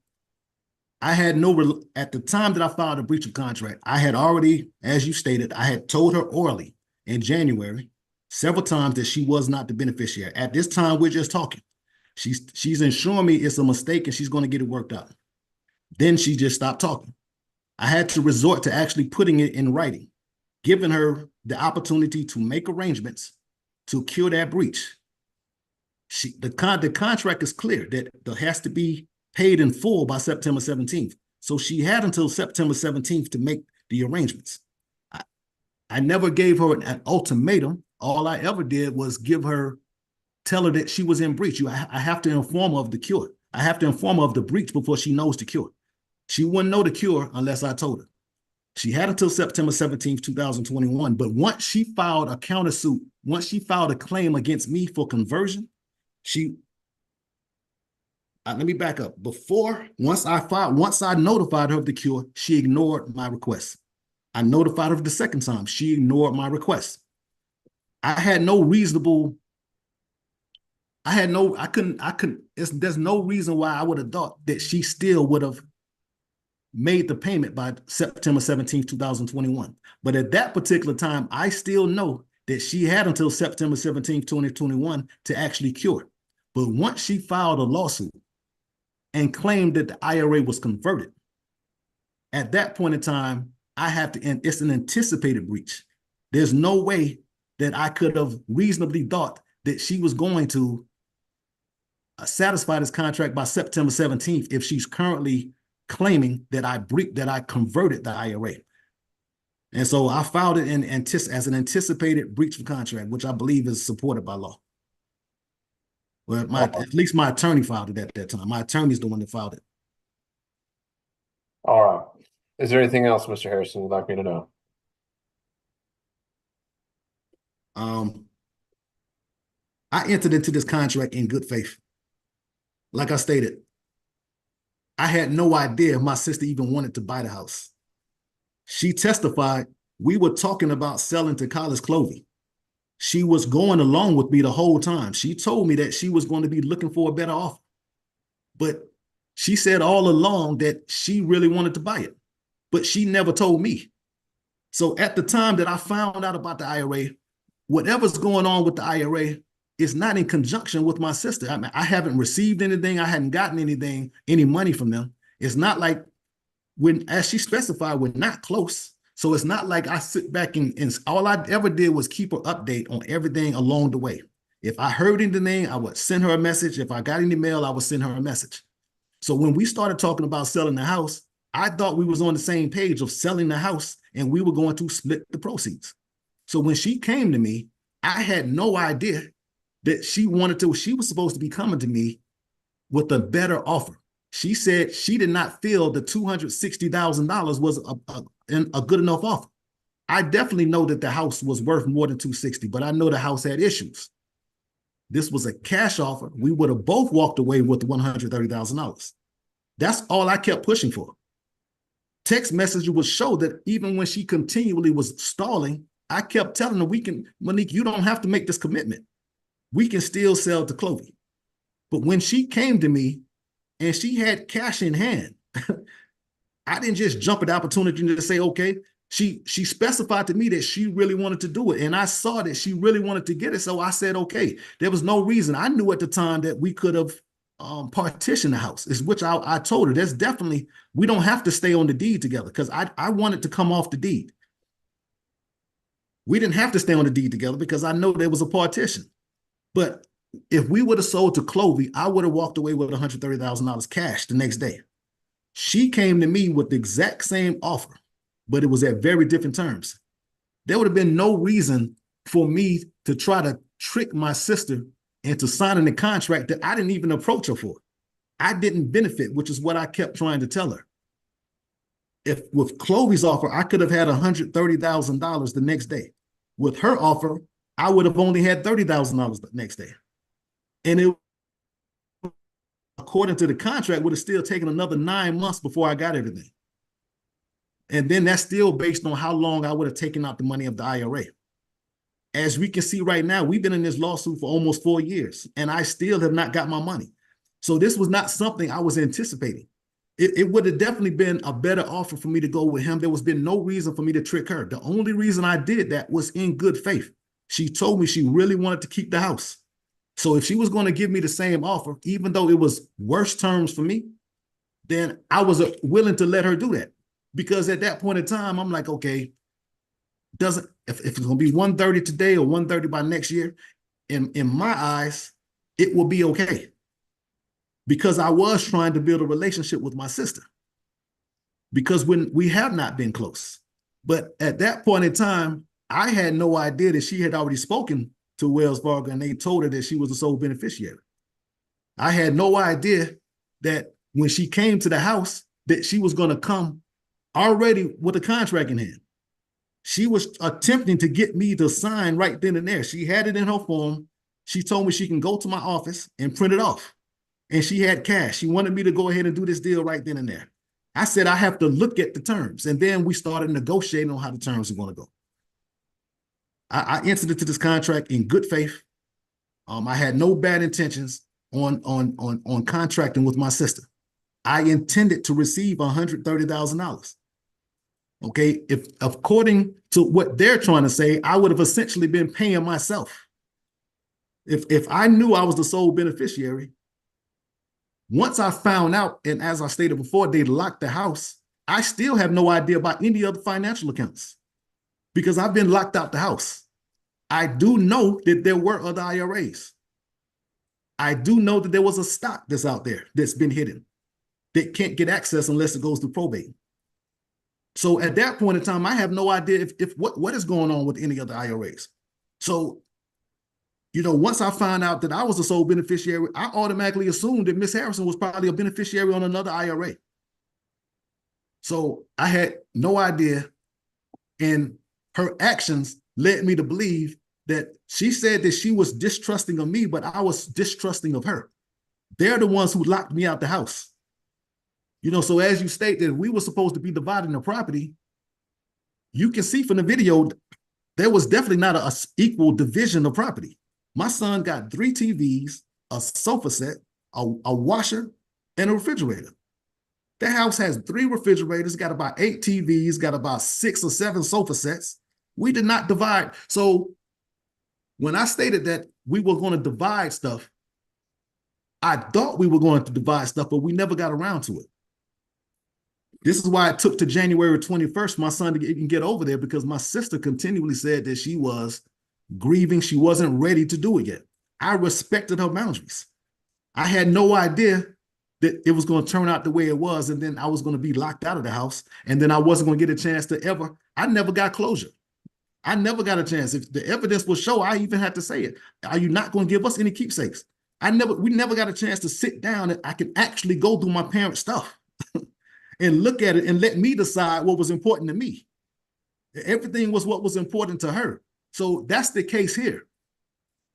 that I filed a breach of contract, I had already, as you stated, I had told her orally in January several times that she was not the beneficiary. At this time, we're just talking. She's ensuring me it's a mistake and she's going to get it worked out. Then she just stopped talking. I had to resort to actually putting it in writing, giving her the opportunity to make arrangements to cure that breach. The contract is clear that there has to be paid in full by September 17th. So she had until September 17th to make the arrangements. I never gave her an ultimatum. All I ever did was tell her that she was in breach. I have to inform her of the cure. I have to inform her of the breach before she knows the cure. She wouldn't know the cure unless I told her. She had until September 17th, 2021. But once she filed a countersuit, once she filed a claim against me for conversion, let me back up. Once I notified her of the cure, she ignored my request. I notified her the second time. She ignored my request. There's no reason why I would have thought that she still would have made the payment by September 17th, 2021. But at that particular time, I still know that she had until September 17th, 2021 to actually cure. But once she filed a lawsuit and claimed that the IRA was converted, at that point in time, it's an anticipated breach. There's no way that I could have reasonably thought that she was going to satisfy this contract by September 17th if she's currently claiming that I converted the IRA. And so I filed it as an anticipated breach of contract, which I believe is supported by law. Well, at least my attorney filed it at that time. My attorney's the one that filed it. All right. Is there anything else, Mr. Harrison, you'd like me to know? I entered into this contract in good faith. Like I stated, I had no idea my sister even wanted to buy the house. She testified we were talking about selling to College Clovey. She was going along with me the whole time. She told me that she was going to be looking for a better offer. But she said all along that she really wanted to buy it. But she never told me. So at the time that I found out about the IRA, whatever's going on with the IRA is not in conjunction with my sister. I mean, I haven't received anything. I hadn't gotten any money from them. It's not like as she specified, we're not close. So it's not like I sit back and all I ever did was keep her update on everything along the way. If I heard anything, I would send her a message. If I got any mail, I would send her a message. So when we started talking about selling the house, I thought we was on the same page of selling the house and we were going to split the proceeds. So when she came to me, I had no idea that she was supposed to be coming to me with a better offer. She said she did not feel the $260,000 was a good enough offer. I definitely know that the house was worth more than $260,000, but I know the house had issues. This was a cash offer. We would have both walked away with $130,000. That's all I kept pushing for. Text messages would show that even when she continually was stalling, I kept telling her, Monique, you don't have to make this commitment. We can still sell to Clovey. But when she came to me and she had cash in hand, I didn't just jump at the opportunity to say, okay. She specified to me that she really wanted to do it. And I saw that she really wanted to get it. So I said, okay, there was no reason. I knew at the time that we could have partition the house, is which I told her that's definitely, we don't have to stay on the deed together because I wanted to come off the deed. We didn't have to stay on the deed together because I know there was a partition. But if we would have sold to Clovey, I would have walked away with $130,000 cash the next day. She came to me with the exact same offer, but it was at very different terms. There would have been no reason for me to try to trick my sister into signing a contract that I didn't even approach her for. I didn't benefit, which is what I kept trying to tell her. If with Chloe's offer, I could have had $130,000 the next day. With her offer, I would have only had $30,000 the next day. And it, according to the contract, would have still taken another 9 months before I got everything. And then that's still based on how long I would have taken out the money of the IRA. As we can see right now, we've been in this lawsuit for almost 4 years, and I still have not got my money. So this was not something I was anticipating. It would have definitely been a better offer for me to go with him. There was been no reason for me to trick her. The only reason I did that was in good faith. She told me she really wanted to keep the house. So if she was going to give me the same offer, even though it was worse terms for me, then I was willing to let her do that. Because at that point in time, I'm like, okay, if it's going to be 130 today or 130 by next year, in my eyes, it will be okay. Because I was trying to build a relationship with my sister. Because when we have not been close. But at that point in time, I had no idea that she had already spoken to Wells Fargo and they told her that she was the sole beneficiary. I had no idea that when she came to the house, that she was going to come already with a contract in hand. She was attempting to get me to sign right then and there. She had it in her form. She told me she can go to my office and print it off. And she had cash. She wanted me to go ahead and do this deal right then and there. I said, I have to look at the terms. And then we started negotiating on how the terms are going to go. I entered into this contract in good faith. I had no bad intentions on contracting with my sister. I intended to receive $130,000. Okay, if according to what they're trying to say, I would have essentially been paying myself. If I knew I was the sole beneficiary, once I found out, and as I stated before, they locked the house, I still have no idea about any other financial accounts because I've been locked out the house. I do know that there were other IRAs. I do know that there was a stock that's out there that's been hidden that can't get access unless it goes through probate. So at that point in time, I have no idea if what is going on with any other IRAs. So, you know, once I found out that I was the sole beneficiary, I automatically assumed that Miss Harrison was probably a beneficiary on another IRA. So I had no idea, and her actions led me to believe that she said that she was distrusting of me, but I was distrusting of her. They're the ones who locked me out the house. You know, so as you stated, we were supposed to be dividing the property. You can see from the video, there was definitely not an equal division of property. My son got 3 TVs, a sofa set, a washer, and a refrigerator. That house has 3 refrigerators, got about 8 TVs, got about 6 or 7 sofa sets. We did not divide. So when I stated that we were going to divide stuff, I thought we were going to divide stuff, but we never got around to it. This is why it took to January 21st my son to even get over there, because my sister continually said that she was grieving. She wasn't ready to do it yet. I respected her boundaries. I had no idea that it was going to turn out the way it was, and then I was going to be locked out of the house, and then I wasn't going to get a chance to ever. I never got closure. I never got a chance. If the evidence will show, I even had to say it. Are you not going to give us any keepsakes? We never got a chance to sit down and I can actually go through my parents' stuff and look at it and let me decide what was important to me. Everything was what was important to her. So that's the case here.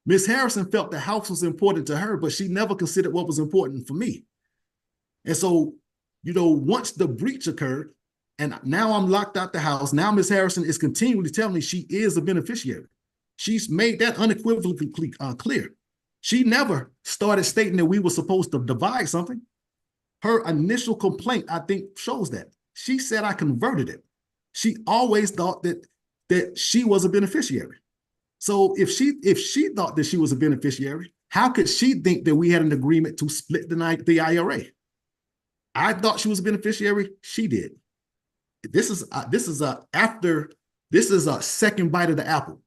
Miss Harrison felt the house was important to her, but she never considered what was important for me. And so, you know, once the breach occurred, and now I'm locked out the house, now Miss Harrison is continually telling me she is a beneficiary. She's made that unequivocally clear. She never started stating that we were supposed to divide something. Her initial complaint, I think, shows that. She said I converted it. She always thought that she was a beneficiary. So if she thought that she was a beneficiary, How could she think that we had an agreement to split the IRA? I thought she was a beneficiary. She did. This is a second bite of the apple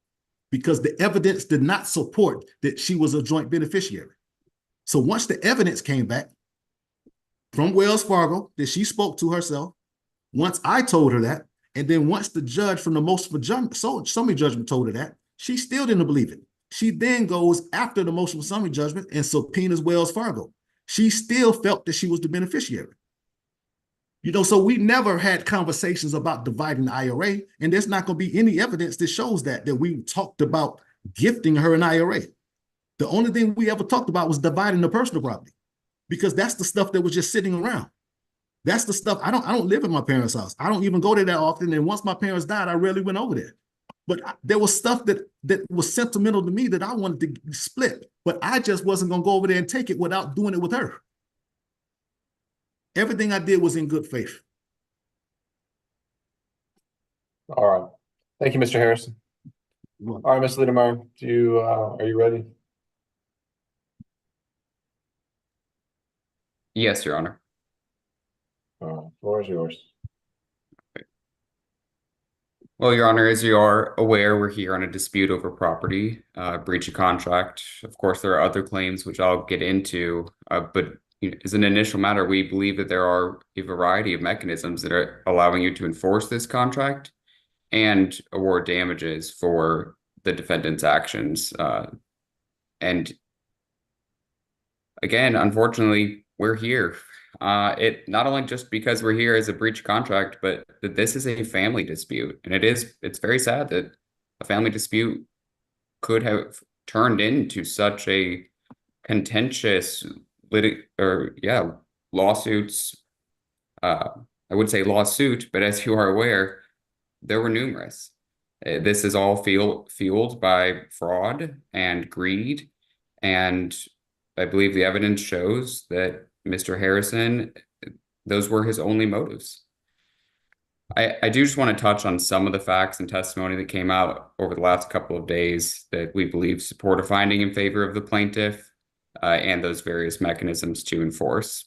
because the evidence did not support that she was a joint beneficiary. So once the evidence came back from Wells Fargo that she spoke to herself, once I told her that, and then once the judge from the motion for summary judgment told her that, she still didn't believe it. She then goes after the motion for summary judgment and subpoenas Wells Fargo. She still felt that she was the beneficiary. So we never had conversations about dividing the IRA, and there's not going to be any evidence that shows that we talked about gifting her an IRA. The only thing we ever talked about was dividing the personal property, because that's the stuff that was just sitting around. That's the stuff. I don't live in my parents' house. I don't even go there that often. And once my parents died, I rarely went over there. But there was stuff that was sentimental to me that I wanted to split, but I just wasn't going to go over there and take it without doing it with her. Everything I did was in good faith. All right. Thank you, Mr. Harrison. All right, Ms. Liedermeyer, are you ready? Yes, Your Honor. Floor is yours. Well, Your Honor, as you are aware, we're here on a dispute over property, breach of contract. Of course, there are other claims which I'll get into, but as an initial matter, we believe that there are a variety of mechanisms that are allowing you to enforce this contract and award damages for the defendant's actions. And again, unfortunately, we're here. It not only just because we're here as a breach of contract, but that this is a family dispute. And it's very sad that a family dispute could have turned into such a contentious lawsuits. I would say lawsuit, but as you are aware, there were numerous. This is all fueled by fraud and greed. And I believe the evidence shows that Mr. Harrison, those were his only motives. I do just want to touch on some of the facts and testimony that came out over the last couple of days that we believe support a finding in favor of the plaintiff and those various mechanisms to enforce.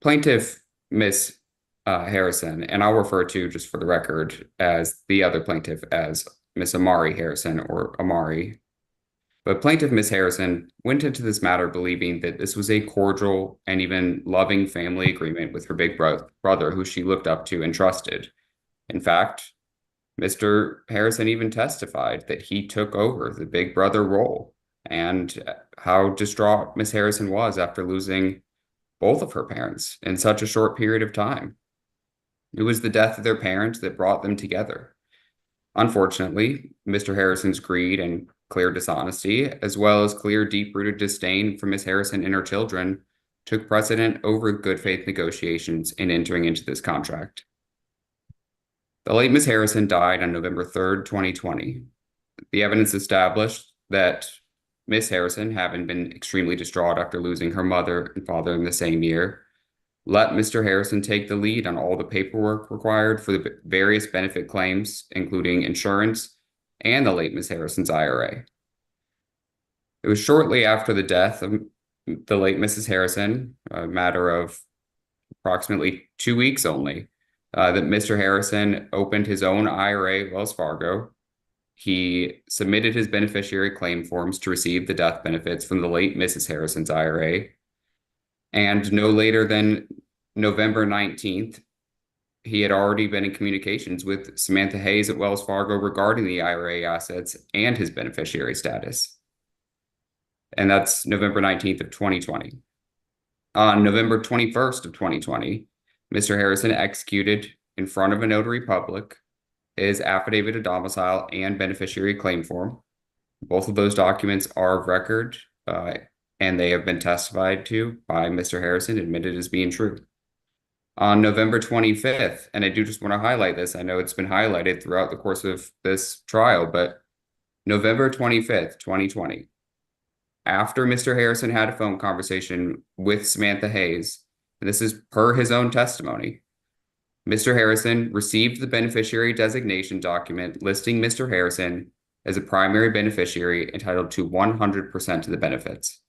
Plaintiff Miss Harrison, and I'll refer to, just for the record, as the other plaintiff as Miss Amari Harrison or Amari. But Plaintiff Miss Harrison went into this matter believing that this was a cordial and even loving family agreement with her big brother, who she looked up to and trusted. In fact, Mr. Harrison even testified that he took over the big brother role, and how distraught Miss Harrison was after losing both of her parents in such a short period of time. It was the death of their parents that brought them together. Unfortunately, Mr. Harrison's greed and clear dishonesty, as well as clear deep-rooted disdain for Miss Harrison and her children, took precedent over good faith negotiations in entering into this contract. The late Miss Harrison died on November 3rd, 2020. The evidence established that Miss Harrison, having been extremely distraught after losing her mother and father in the same year, let Mr. Harrison take the lead on all the paperwork required for the various benefit claims, including insurance and the late Miss Harrison's IRA. It was shortly after the death of the late Mrs. Harrison, a matter of approximately 2 weeks only, that Mr. Harrison opened his own IRA at Wells Fargo. He submitted his beneficiary claim forms to receive the death benefits from the late Mrs. Harrison's IRA. And no later than November 19th, he had already been in communications with Samantha Hayes at Wells Fargo regarding the IRA assets and his beneficiary status. And that's November 19th of 2020. On November 21st of 2020, Mr. Harrison executed in front of a notary public his affidavit of domicile and beneficiary claim form. Both of those documents are of record, and they have been testified to by Mr. Harrison, admitted as being true. On November 25th, and I do just want to highlight this, I know it's been highlighted throughout the course of this trial, but November 25th, 2020, after Mr. Harrison had a phone conversation with Samantha Hayes, and this is per his own testimony, Mr. Harrison received the beneficiary designation document listing Mr. Harrison as a primary beneficiary entitled to 100% of the benefits.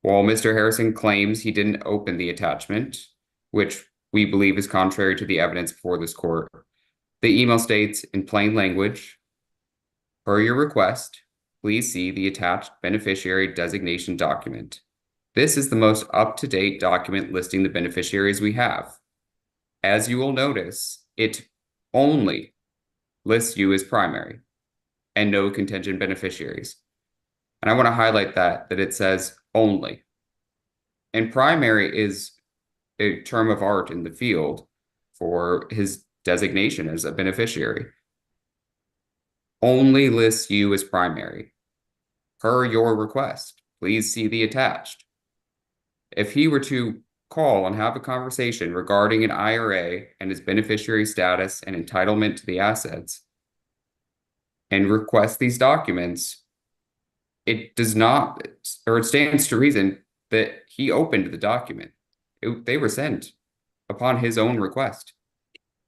While Mr. Harrison claims he didn't open the attachment, which we believe is contrary to the evidence before this court, the email states in plain language, per your request, please see the attached beneficiary designation document. This is the most up-to-date document listing the beneficiaries we have. As you will notice, it only lists you as primary and no contingent beneficiaries. And I want to highlight that it says only. And primary is a term of art in the field for his designation as a beneficiary. Only lists you as primary. Per your request, please see the attached. If he were to call and have a conversation regarding an IRA and his beneficiary status and entitlement to the assets and request these documents, it does not, or it stands to reason that he opened the document. They were sent upon his own request.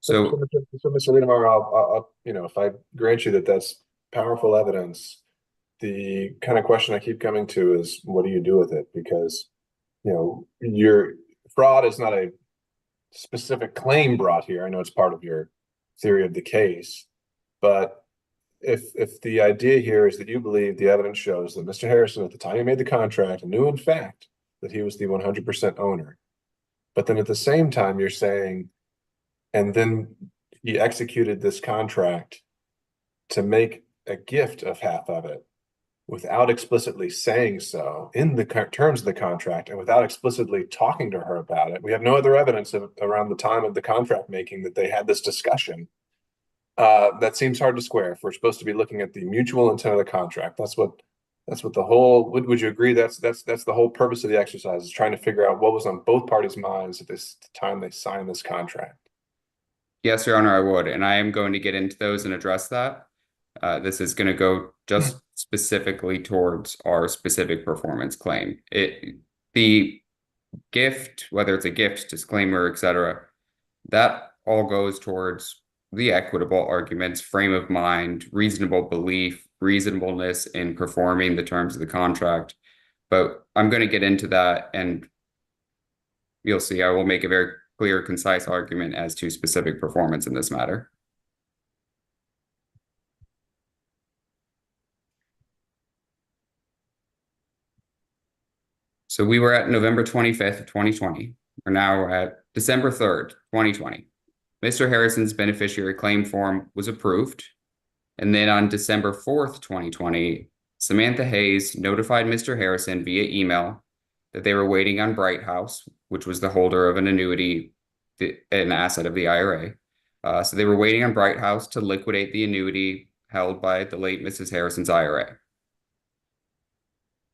So Mr. Liedemeier, I'll, if I grant you that that's powerful evidence, the kind of question I keep coming to is, what do you do with it? Because, your fraud is not a specific claim brought here. I know it's part of your theory of the case, but if the idea here is that you believe the evidence shows that Mr. Harrison, at the time he made the contract, knew in fact that he was the 100% owner, but then at the same time you're saying, and then he executed this contract to make a gift of half of it without explicitly saying so in the terms of the contract and without explicitly talking to her about it. We have no other evidence around the time of the contract making that they had this discussion. That seems hard to square if we're supposed to be looking at the mutual intent of the contract. That's what the whole, would you agree that's the whole purpose of the exercise, is trying to figure out what was on both parties' minds at this time they signed this contract? yes, Your Honor, I would, and I am going to get into those and address that. This is going to go just specifically towards our specific performance claim. The gift, whether it's a gift, disclaimer, etc., that all goes towards the equitable arguments, frame of mind, reasonable belief, reasonableness in performing the terms of the contract. But I'm going to get into that, and you'll see I will make a very clear, concise argument as to specific performance in this matter. So we were at November 25th, 2020. We're now at December 3rd, 2020. Mr. Harrison's beneficiary claim form was approved. And then on December 4th, 2020, Samantha Hayes notified Mr. Harrison via email that they were waiting on Bright House, which was the holder of an annuity, an asset of the IRA. So they were waiting on Bright House to liquidate the annuity held by the late Mrs. Harrison's IRA.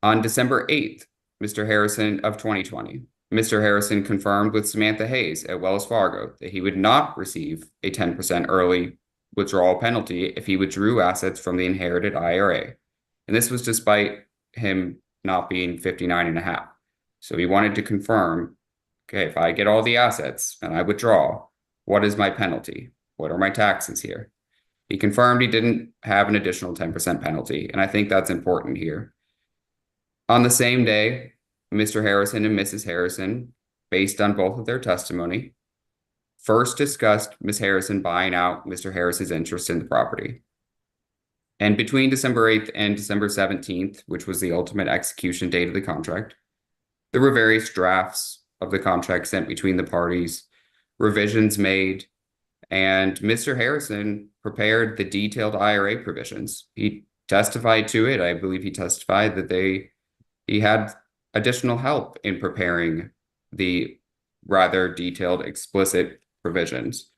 On December 8th, Mr. Harrison of 2020, Mr. Harrison confirmed with Samantha Hayes at Wells Fargo that he would not receive a 10% early withdrawal penalty if he withdrew assets from the inherited IRA. And this was despite him not being 59.5. So he wanted to confirm, okay, if I get all the assets and I withdraw, what is my penalty? What are my taxes here? He confirmed he didn't have an additional 10% penalty, and I think that's important here. On the same day, Mr. Harrison and Mrs. Harrison, based on both of their testimony, first discussed Ms. Harrison buying out Mr. Harris's interest in the property. And between December 8th and December 17th, which was the ultimate execution date of the contract, there were various drafts of the contract sent between the parties, revisions made, and Mr. Harrison prepared the detailed IRA provisions. He testified to it. I believe he testified that he had additional help in preparing the rather detailed, explicit provisions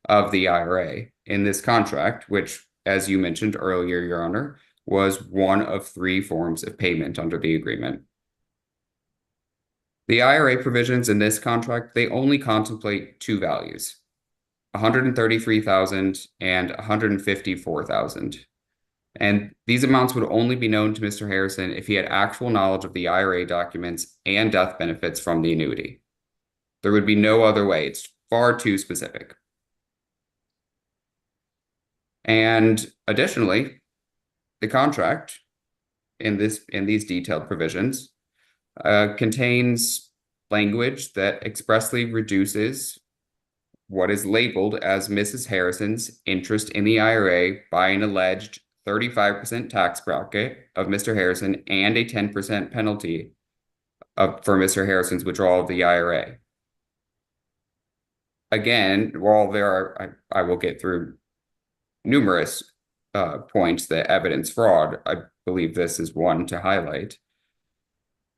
of the IRA in this contract, which, as you mentioned earlier, Your Honor, was one of 3 forms of payment under the agreement. The IRA provisions in this contract, they only contemplate 2 values, $133,000 and $154,000. And these amounts would only be known to Mr. Harrison if he had actual knowledge of the IRA documents and death benefits from the annuity. There would be no other way. It's far too specific. And additionally, the contract in these detailed provisions contains language that expressly reduces what is labeled as Mrs. Harrison's interest in the IRA by an alleged 35% tax bracket of Mr. Harrison and a 10% penalty for Mr. Harrison's withdrawal of the IRA. Again, while there are, I will get through numerous points that evidence fraud, I believe this is one to highlight.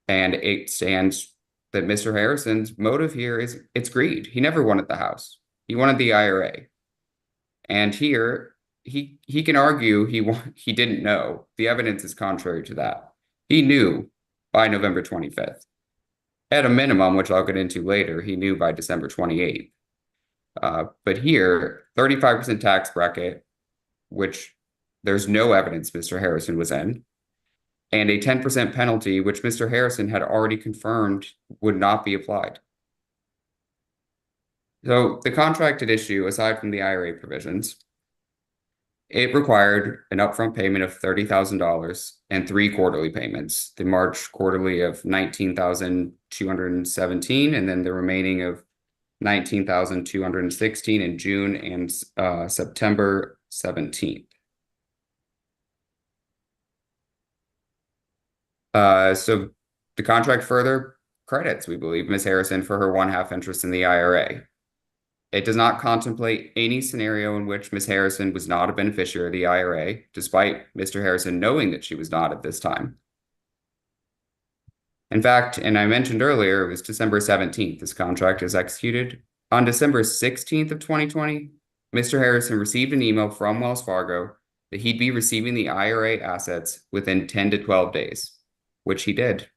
And it stands that Mr. Harrison's motive here is it's greed. He never wanted the house. He wanted the IRA. And here he can argue he didn't know. The evidence is contrary to that. He knew by November 25th. At a minimum, which I'll get into later, he knew by December 28th. But here, 35% tax bracket, which there's no evidence Mr. Harrison was in, and a 10% penalty, which Mr. Harrison had already confirmed would not be applied. So the contract at issue, aside from the IRA provisions, it required an upfront payment of $30,000 and 3 quarterly payments. The March quarterly of $19,217, and then the remaining of $19,216 in June and September 17th. So the contract further credits, we believe, Ms. Harrison for her 1/2 interest in the IRA. It does not contemplate any scenario in which Ms. Harrison was not a beneficiary of the IRA, despite Mr. Harrison knowing that she was not at this time. In fact, and I mentioned earlier, it was December 17th, this contract is executed. On December 16th of 2020, Mr. Harrison received an email from Wells Fargo that he'd be receiving the IRA assets within 10 to 12 days, which he did.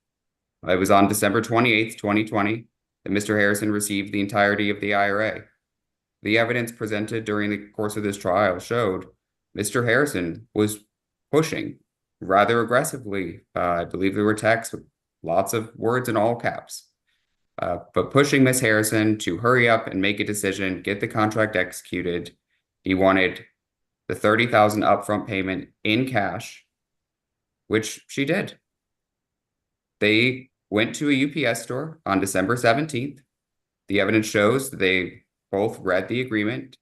It was on December 28th, 2020, that Mr. Harrison received the entirety of the IRA. The evidence presented during the course of this trial showed Mr. Harrison was pushing rather aggressively. I believe there were texts with lots of words in all caps, but pushing Ms. Harrison to hurry up and make a decision, get the contract executed. He wanted the $30,000 upfront payment in cash, which she did. They went to a UPS store on December 17th. The evidence shows that they both read the agreement.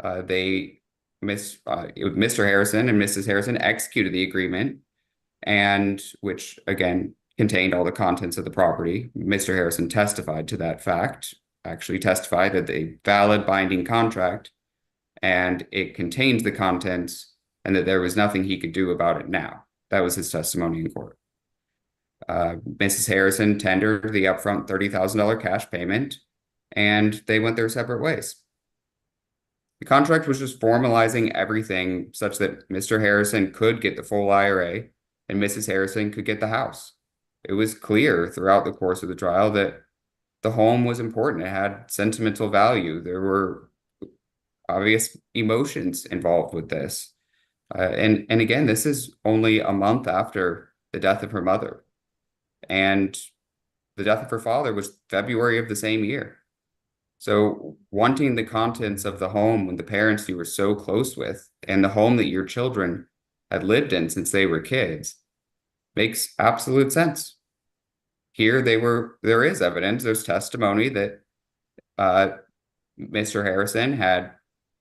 Mr. Harrison and Mrs. Harrison executed the agreement, and which again contained all the contents of the property. Mr. Harrison testified to that fact, actually testified that a valid binding contract, and it contained the contents, and that there was nothing he could do about it now. That was his testimony in court. Mrs. Harrison tendered the upfront $30,000 cash payment, and they went their separate ways. The contract was just formalizing everything such that Mr. Harrison could get the full IRA and Mrs. Harrison could get the house. It was clear throughout the course of the trial that the home was important. It had sentimental value. There were obvious emotions involved with this. And again, this is only a month after the death of her mother. And the death of her father was February of the same year. So wanting the contents of the home when the parents you were so close with and the home that your children had lived in since they were kids makes absolute sense. Here there is evidence, there's testimony that Mr. Harrison had,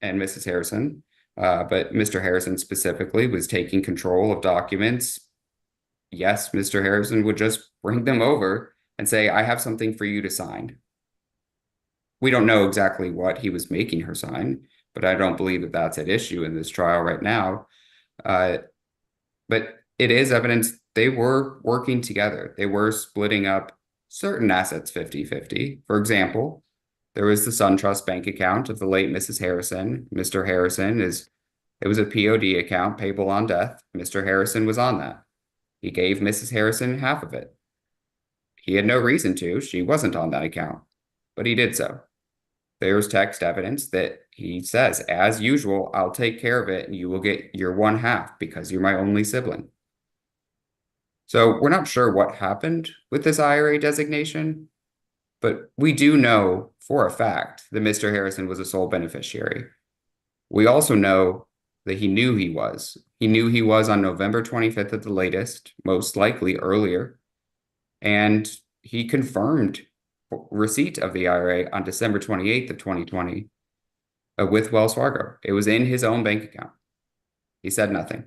and Mrs. Harrison, but Mr. Harrison specifically was taking control of documents. Yes, Mr. Harrison would just bring them over and say, I have something for you to sign. We don't know exactly what he was making her sign, but I don't believe that that's at issue in this trial right now. But it is evidence they were working together. They were splitting up certain assets 50-50. For example, there was the SunTrust bank account of the late Mrs. Harrison. Mr. Harrison it was a POD account payable on death. Mr. Harrison was on that. He gave Mrs. Harrison half of it. He had no reason to. She wasn't on that account, but he did so. There's text evidence that he says, as usual, I'll take care of it and you will get your 1/2 because you're my only sibling. So we're not sure what happened with this IRA designation, but we do know for a fact that Mr. Harrison was a sole beneficiary. We also know that he knew he was. He knew he was on November 25th at the latest, most likely earlier, and he confirmed receipt of the IRA on December 28th of 2020 with Wells Fargo. It was in his own bank account. He said nothing.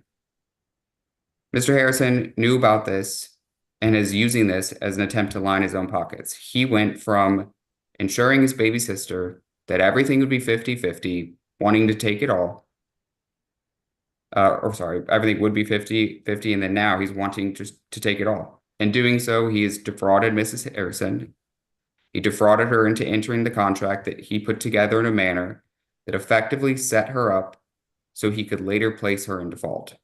Mr. Harrison knew about this and is using this as an attempt to line his own pockets. He went from ensuring his baby sister that everything would be 50-50, wanting to take it all. Everything would be 50-50, and then now he's wanting just to take it all. In doing so, he has defrauded Mrs. Harrison. He defrauded her into entering the contract that he put together in a manner that effectively set her up so he could later place her in default.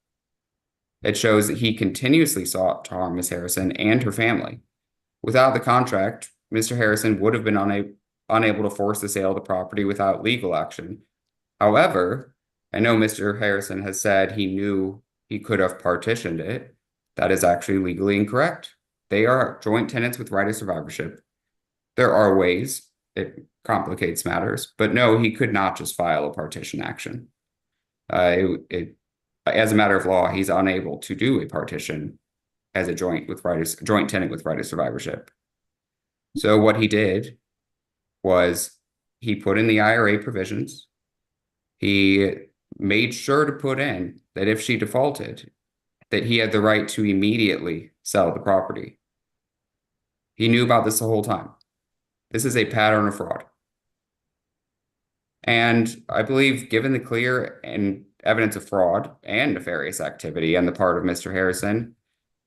It shows that he continuously sought to harm Miss Harrison and her family. Without the contract, Mr. Harrison would have been unable to force the sale of the property without legal action. However, I know Mr. Harrison has said he knew he could have partitioned it. That is actually legally incorrect. They are joint tenants with right of survivorship. There are ways. It complicates matters, but no, he could not just file a partition action. As a matter of law, he's unable to do a partition as a joint tenant with right of survivorship. So what he did was he put in the IRA provisions. He made sure to put in that if she defaulted, that he had the right to immediately sell the property. He knew about this the whole time. This is a pattern of fraud. And I believe, given the clear and evidence of fraud and nefarious activity on the part of Mr. Harrison,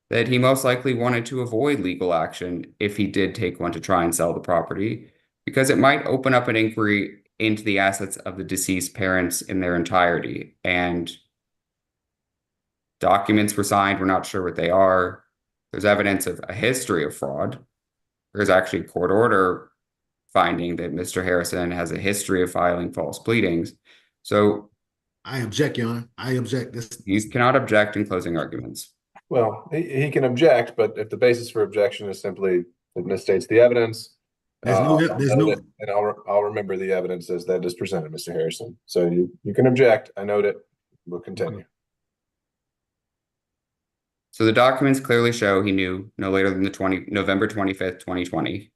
that he most likely wanted to avoid legal action if he did take one to try and sell the property, because it might open up an inquiry into the assets of the deceased parents in their entirety. And documents were signed, we're not sure what they are. There's evidence of a history of fraud. There's actually a court order finding that Mr. Harrison has a history of filing false pleadings. So I object, Your Honor. I object. he cannot object in closing arguments. Well, he can object, but if the basis for objection is simply it misstates the evidence, I'll note it, and I'll remember the evidence as that is presented, Mr. Harrison. So you can object. I note it. We'll continue. So the documents clearly show he knew no later than November 25th, 2020.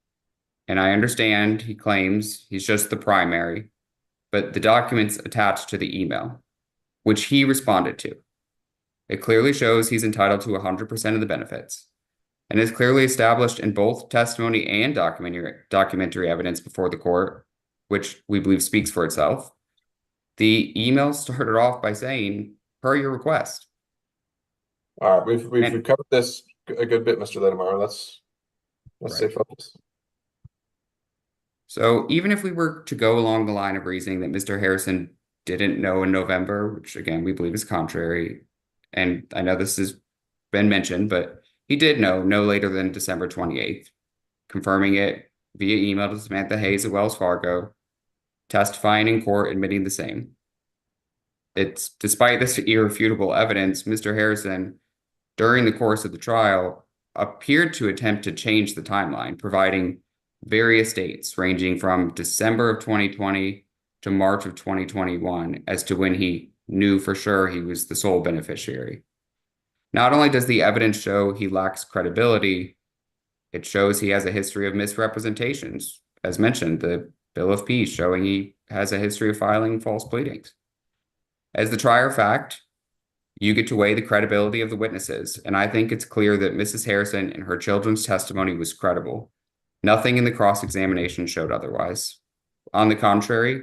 And I understand he claims he's just the primary, but the documents attached to the email, which he responded to, it clearly shows he's entitled to 100% of the benefits, and is clearly established in both testimony and documentary evidence before the court, which we believe speaks for itself. The email started off by saying, per your request. All right, we've covered this a good bit, Mr. Ledermeyer. Let's stay focused. So even if we were to go along the line of reasoning that Mr. Harrison didn't know in November, which again we believe is contrary, and I know this has been mentioned, but he did know no later than December 28th, confirming it via email to Samantha Hayes at Wells Fargo, testifying in court admitting the same. It's despite this irrefutable evidence, Mr. Harrison, during the course of the trial, appeared to attempt to change the timeline, providing various dates ranging from December of 2020 to March of 2021 as to when he knew for sure he was the sole beneficiary. Not only does the evidence show he lacks credibility, it shows he has a history of misrepresentations. As mentioned, the Bill of Peace showing he has a history of filing false pleadings. As the trier of fact, you get to weigh the credibility of the witnesses, and I think it's clear that Mrs. Harrison and her children's testimony was credible. Nothing in the cross-examination showed otherwise. On the contrary,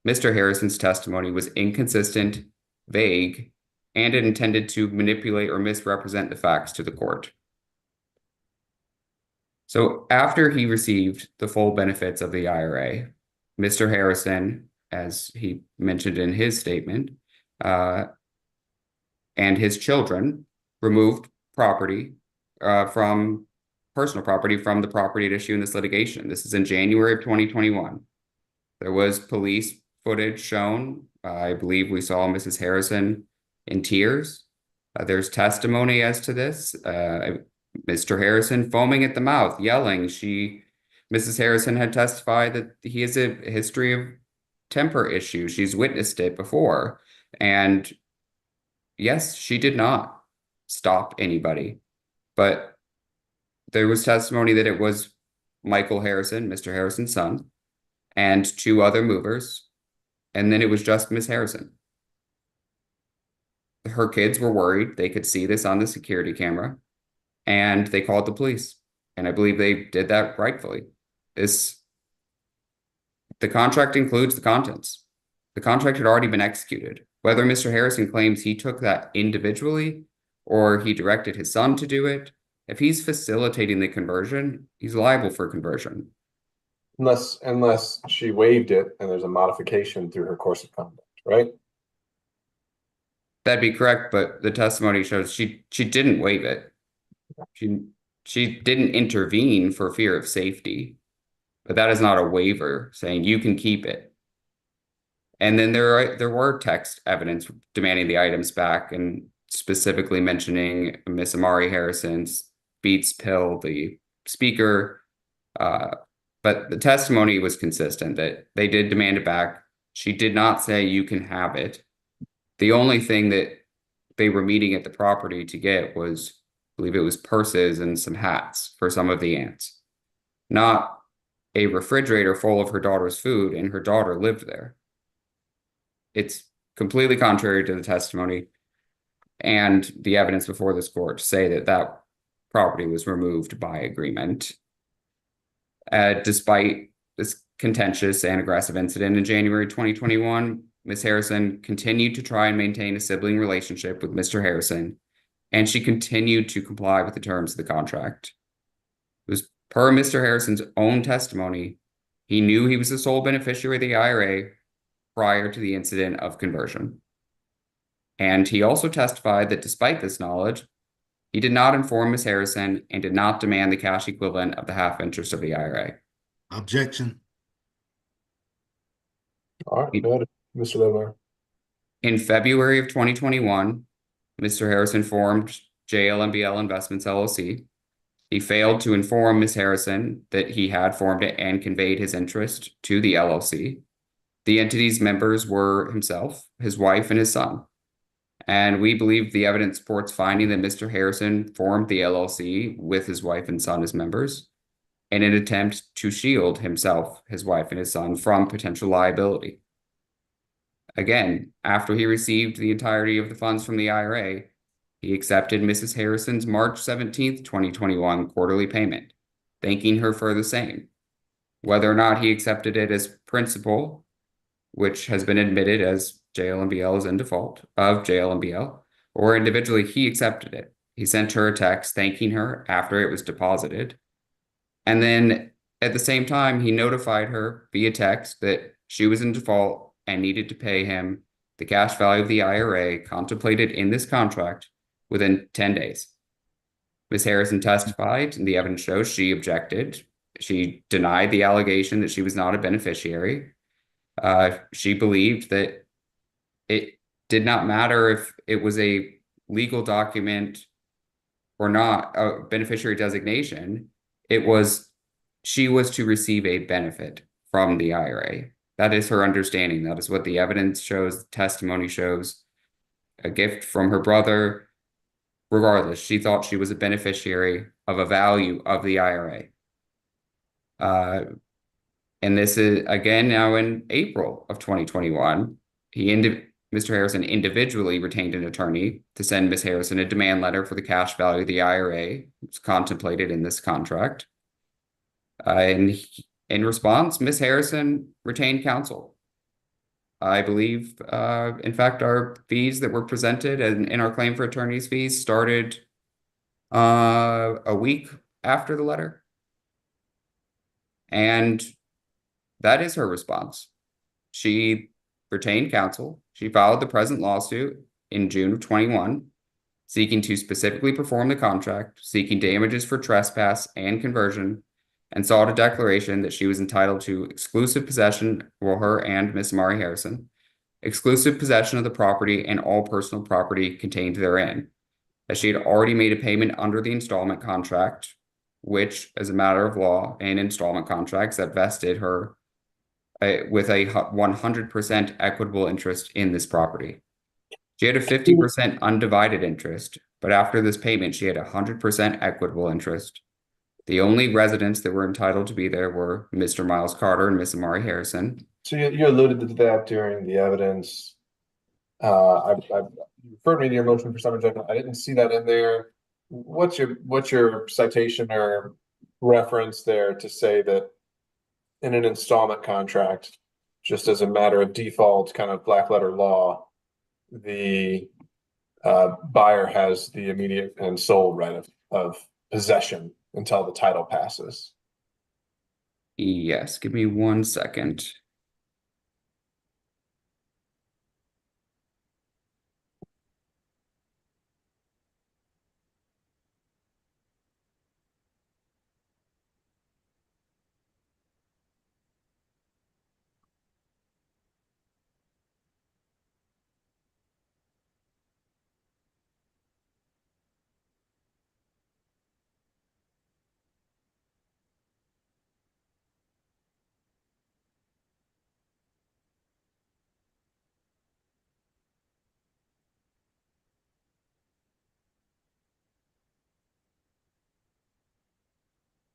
Mr. Harrison's testimony was inconsistent, vague, and it intended to manipulate or misrepresent the facts to the court. So after he received the full benefits of the IRA, Mr. Harrison, as he mentioned in his statement, and his children removed property from personal property from the property at issue in this litigation. This is in January of 2021. There was police footage shown. I believe we saw Mrs. Harrison in tears. There's testimony as to this. Mr. Harrison foaming at the mouth, yelling. Mrs. Harrison had testified that he has a history of temper issues. She's witnessed it before. And yes, she did not stop anybody, but there was testimony that it was Michael Harrison, Mr. Harrison's son, and two other movers, and then it was just Miss Harrison. Her kids were worried. They could see this on the security camera, and they called the police. And I believe they did that rightfully. The contract includes the contents. The contract had already been executed. Whether Mr. Harrison claims he took that individually or he directed his son to do it, if he's facilitating the conversion, he's liable for conversion. Unless she waived it and there's a modification through her course of conduct, right? That'd be correct, but the testimony shows she didn't waive it. She didn't intervene for fear of safety, but that is not a waiver saying you can keep it. And then there were text evidence demanding the items back and specifically mentioning Miss Amari Harrison's Beats pill, the speaker. But the testimony was consistent that they did demand it back. She did not say you can have it. The only thing that they were meeting at the property to get was, I believe it was purses and some hats for some of the aunts, not a refrigerator full of her daughter's food, and her daughter lived there. It's completely contrary to the testimony and the evidence before this court to say that that property was removed by agreement. Despite this contentious and aggressive incident in January 2021, Ms. Harrison continued to try and maintain a sibling relationship with Mr. Harrison, and she continued to comply with the terms of the contract. It was per Mr. Harrison's own testimony, he knew he was the sole beneficiary of the IRA prior to the incident of conversion. And he also testified that despite this knowledge, he did not inform Ms. Harrison and did not demand the cash equivalent of the half interest of the IRA. Objection. All right, noted. Mr. Ledbetter. In February of 2021, Mr. Harrison formed JLMBL Investments LLC. He failed to inform Ms. Harrison that he had formed it and conveyed his interest to the LLC. The entity's members were himself, his wife, and his son. And we believe the evidence supports finding that Mr. Harrison formed the LLC with his wife and son as members in an attempt to shield himself, his wife, and his son from potential liability. Again, after he received the entirety of the funds from the IRA, he accepted Mrs. Harrison's March 17th, 2021 quarterly payment, thanking her for the same. Whether or not he accepted it as principal, which has been admitted as JLMBL is in default of JLMBL, or individually, he accepted it. He sent her a text thanking her after it was deposited. And then at the same time, he notified her via text that she was in default and needed to pay him the cash value of the IRA contemplated in this contract within 10 days. Ms. Harrison testified, and the evidence shows she objected. She denied the allegation that she was not a beneficiary. She believed that it did not matter if it was a legal document or not, a beneficiary designation. She was to receive a benefit from the IRA. That is her understanding. That is what the evidence shows, the testimony shows. A gift from her brother. Regardless, she thought she was a beneficiary of a value of the IRA. And this is, again, now in April of 2021, Mr. Harrison individually retained an attorney to send Ms. Harrison a demand letter for the cash value of the IRA. It's contemplated in this contract. And in response, Ms. Harrison retained counsel. I believe, in fact, our fees that were presented in our claim for attorney's fees started a week after the letter. And that is her response. She retained counsel. She filed the present lawsuit in June of 21, seeking to specifically perform the contract, seeking damages for trespass and conversion, and sought a declaration that she was entitled to exclusive possession, well, her and Miss Amari Harrison, exclusive possession of the property and all personal property contained therein, as she had already made a payment under the installment contract, which, as a matter of law and installment contracts, that vested her with a 100% equitable interest in this property. She had a 50% undivided interest, but after this payment, she had 100% equitable interest. The only residents that were entitled to be there were Mr. Miles Carter and Miss Amari Harrison. So you alluded to that during the evidence. I referred me to your motion for summary judgment. I didn't see that in there. What's your citation or reference there to say that in an installment contract, just as a matter of default, kind of black letter law, the buyer has the immediate and sole right of possession until the title passes? Yes, give me 1 second.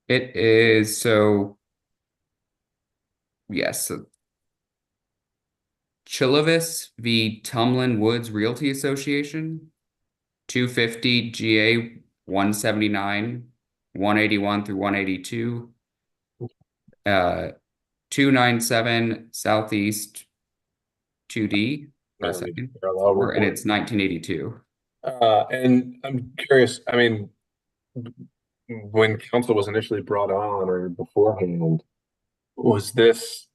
It is so, yes. So Chilovis v. Tumlin Woods Realty Association, 250 GA 179, 181 through 182, 297 Southeast 2D, or second, and it's 1982. And I'm curious, I mean, when counsel was initially brought on or beforehand, was this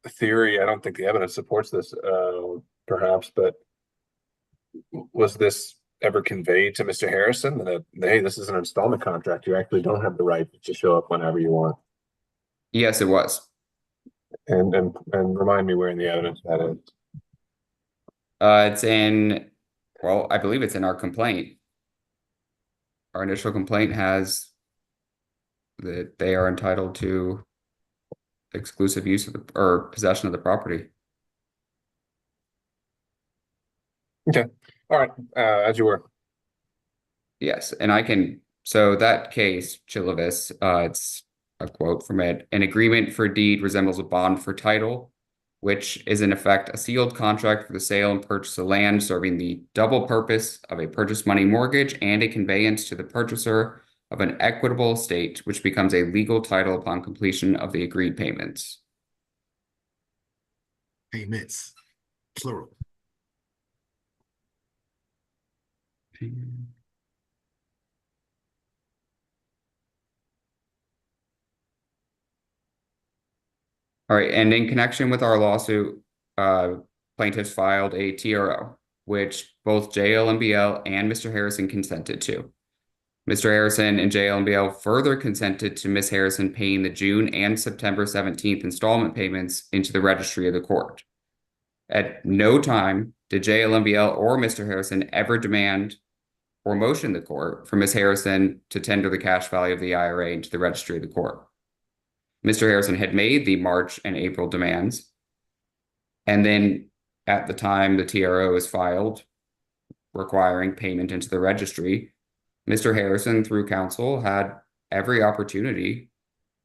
theory? I don't think the evidence supports this, perhaps, but was this ever conveyed to Mr. Harrison that, hey, this is an installment contract? You actually don't have the right to show up whenever you want. Yes, it was. And remind me where in the evidence that is. It's in, well, I believe it's in our complaint. Our initial complaint has that they are entitled to exclusive use of or possession of the property. Okay. All right. As you were. Yes, and I can, so that case, Chilovis, it's a quote from it. An agreement for deed resembles a bond for title, which is in effect a sealed contract for the sale and purchase of land, serving the double purpose of a purchase money mortgage and a conveyance to the purchaser of an equitable estate, which becomes a legal title upon completion of the agreed payments. Payments, plural. All right, and in connection with our lawsuit, plaintiffs filed a TRO, which both JLMBL and Mr. Harrison consented to. Mr. Harrison and JLMBL further consented to Ms. Harrison paying the June and September 17th installment payments into the registry of the court. At no time did JLMBL or Mr. Harrison ever demand or motion the court for Ms. Harrison to tender the cash value of the IRA into the registry of the court. Mr. Harrison had made the March and April demands, and then at the time the TRO was filed requiring payment into the registry, Mr. Harrison, through counsel, had every opportunity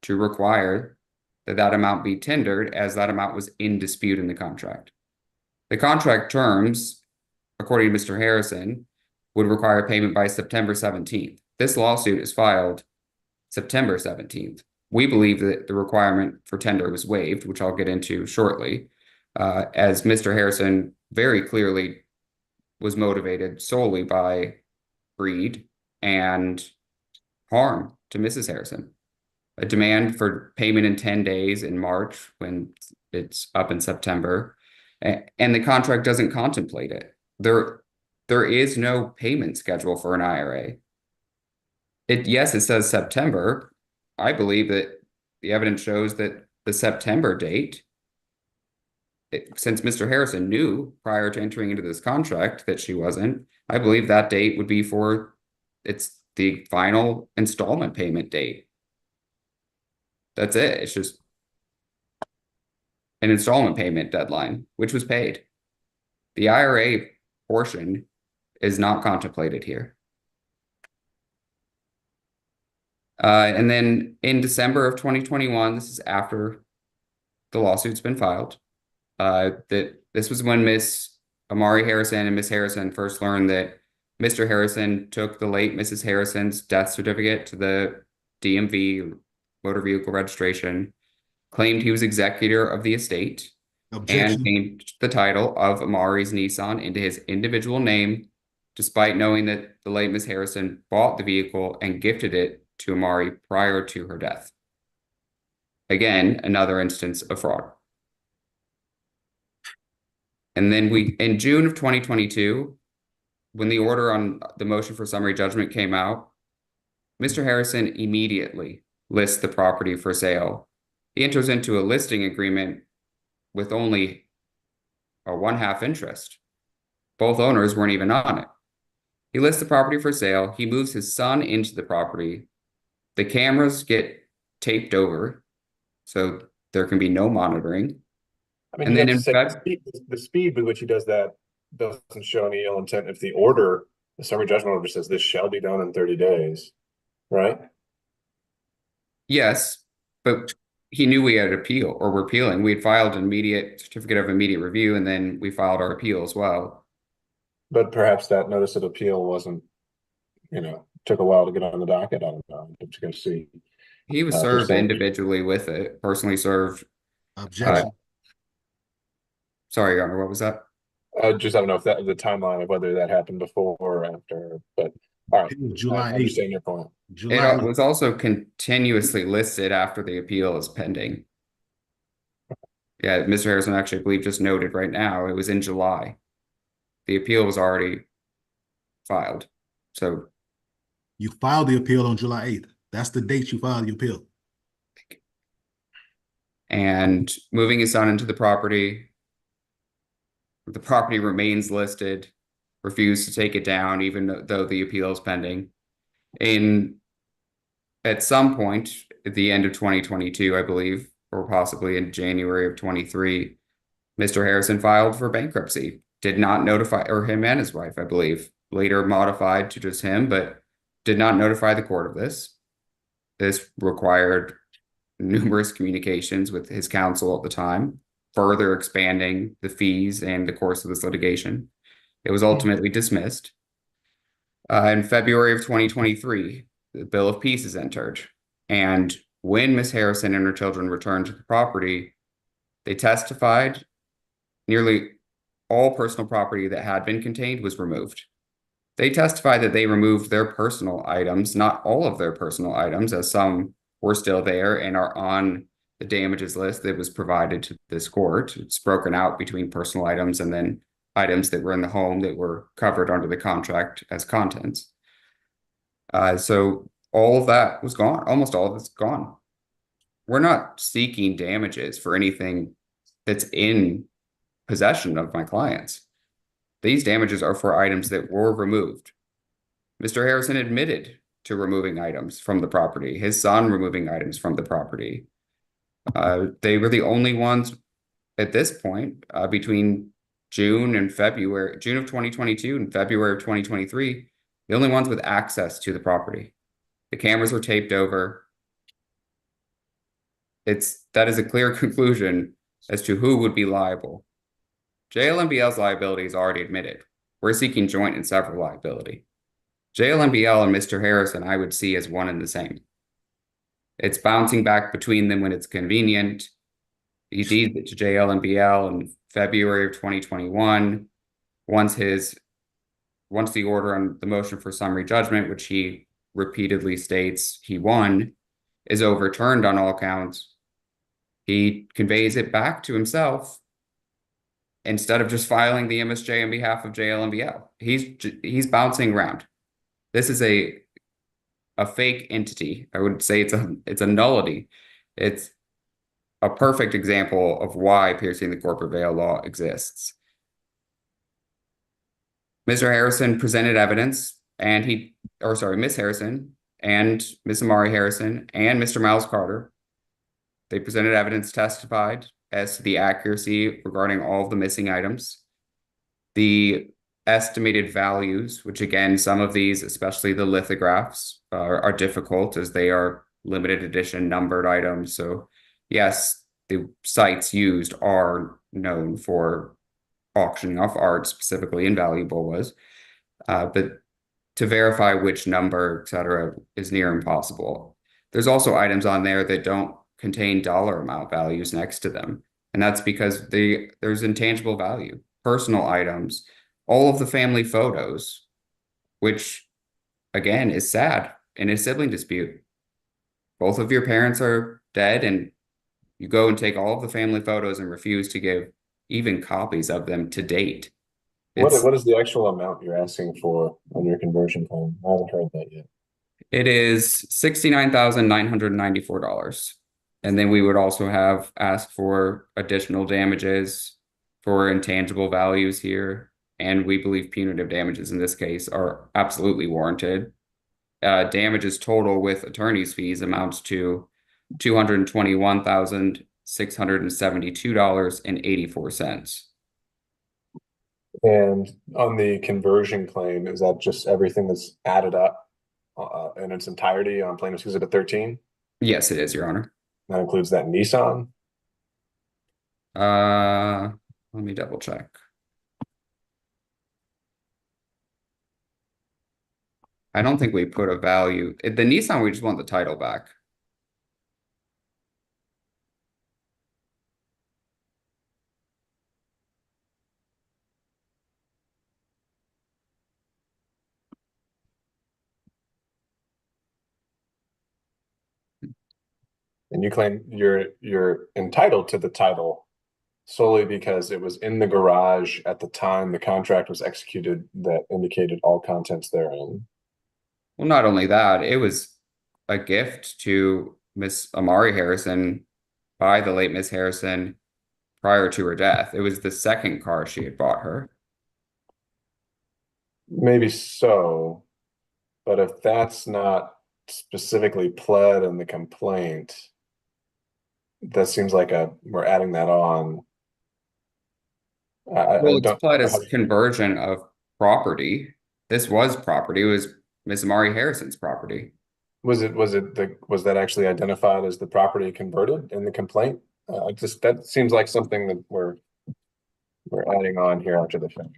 to require that that amount be tendered, as that amount was in dispute in the contract. The contract terms, according to Mr. Harrison, would require payment by September 17th. This lawsuit is filed September 17th. We believe that the requirement for tender was waived, which I'll get into shortly, as Mr. Harrison very clearly was motivated solely by greed and harm to Mrs. Harrison. A demand for payment in 10 days in March when it's up in September, and the contract doesn't contemplate it. There is no payment schedule for an IRA. Yes, it says September. I believe that the evidence shows that the September date, since Mr. Harrison knew prior to entering into this contract that she wasn't, I believe that date would be for it's the final installment payment date. That's it. It's just an installment payment deadline, which was paid. The IRA portion is not contemplated here. And then in December of 2021, this is after the lawsuit's been filed, that this was when Miss Amari Harrison and Miss Harrison first learned that Mr. Harrison took the late Mrs. Harrison's death certificate to the DMV, motor vehicle registration, claimed he was executor of the estate, and Objection. changed the title of Amari's Nissan into his individual name, despite knowing that the late Miss Harrison bought the vehicle and gifted it to Amari prior to her death. Again, another instance of fraud. And then in June of 2022, when the order on the motion for summary judgment came out, Mr. Harrison immediately lists the property for sale. He enters into a listing agreement with only a 1/2 interest. Both owners weren't even on it. He lists the property for sale. He moves his son into the property. The cameras get taped over, so there can be no monitoring. I mean, And you then have in to say Feb, the speed with which he does that doesn't show any ill intent. If the order, the summary judgment order says this shall be done in 30 days, right? yes, but he knew we had appeal or were appealing. We had filed an immediate certificate of immediate review, and then we filed our appeal as well. But perhaps that notice of appeal wasn't, took a while to get on the docket. I don't know. I'm just going to see. He was Just served saying. individually with it, personally served. Objection. Sorry, Your Honor, what was that? I don't know if that the timeline of whether that happened before or after, but all right. It was July I 8th. understand your point. July It was also continuously listed after the appeal is pending. Yeah, Mr. Harrison actually, I believe, just noted right now, it was in July. The appeal was already filed. So You filed the appeal on July 8th. That's the date you filed the appeal. and moving his son into the property remains listed, refused to take it down, even though the appeal is pending. At some point at the end of 2022, I believe, or possibly in January of 23, Mr. Harrison filed for bankruptcy, did not notify, or him and his wife, I believe, later modified to just him, but did not notify the court of this. This required numerous communications with his counsel at the time, further expanding the fees and the course of this litigation. It was ultimately dismissed. In February of 2023, the Bill of Peace is entered. And when Miss Harrison and her children returned to the property, they testified nearly all personal property that had been contained was removed. They testified that they removed their personal items, not all of their personal items, as some were still there and are on the damages list that was provided to this court. It's broken out between personal items and then items that were in the home that were covered under the contract as contents. So all of that was gone. Almost all of it's gone. We're not seeking damages for anything that's in possession of my clients. These damages are for items that were removed. Mr. Harrison admitted to removing items from the property, his son removing items from the property. They were the only ones at this point, between June of 2022 and February of 2023, the only ones with access to the property. The cameras were taped over. That is a clear conclusion as to who would be liable. JLMBL's liability is already admitted. We're seeking joint and several liability. JLMBL and Mr. Harrison, I would see as one and the same. It's bouncing back between them when it's convenient. He deeded it to JLMBL in February of 2021. Once the order on the motion for summary judgment, which he repeatedly states he won, is overturned on all counts, he conveys it back to himself instead of just filing the MSJ on behalf of JLMBL. He's bouncing around. This is a fake entity. I would say it's a nullity. It's a perfect example of why piercing the corporate veil law exists. Mr. Harrison presented evidence, and Miss Harrison and Miss Amari Harrison and Mr. Miles Carter, they presented evidence, testified as to the accuracy regarding all of the missing items. The estimated values, which again, some of these, especially the lithographs, are difficult as they are limited edition numbered items. So yes, the sites used are known for auctioning off art, specifically invaluable was, but to verify which number, etc., is near impossible. There's also items on there that don't contain dollar amount values next to them. And that's because there's intangible value, personal items, all of the family photos, which again is sad in a sibling dispute. Both of your parents are dead, and you go and take all of the family photos and refuse to give even copies of them to date. What is the actual amount you're asking for on your conversion claim? I haven't heard that yet. It is $69,994. And then we would also have asked for additional damages for intangible values here. And we believe punitive damages in this case are absolutely warranted. Damages total with attorney's fees amounts to $221,672.84. And on the conversion claim, is that just everything that's added up in its entirety on Plaintiff's Exhibit 13? Yes, it is, Your Honor. That includes that Nissan? Let me double check. I don't think we put a value. The Nissan, we just want the title back. And you claim you're entitled to the title solely because it was in the garage at the time the contract was executed that indicated all contents therein. Well, not only that, it was a gift to Miss Amari Harrison by the late Miss Harrison prior to her death. It was the second car she had bought her. Maybe so, but if that's not specifically pled in the complaint, that seems like we're adding that on. I Well, it's don't. pled as conversion of property. This was property. It was Miss Amari Harrison's property. Was that actually identified as the property converted in the complaint? That seems like something that we're adding on here after the fact.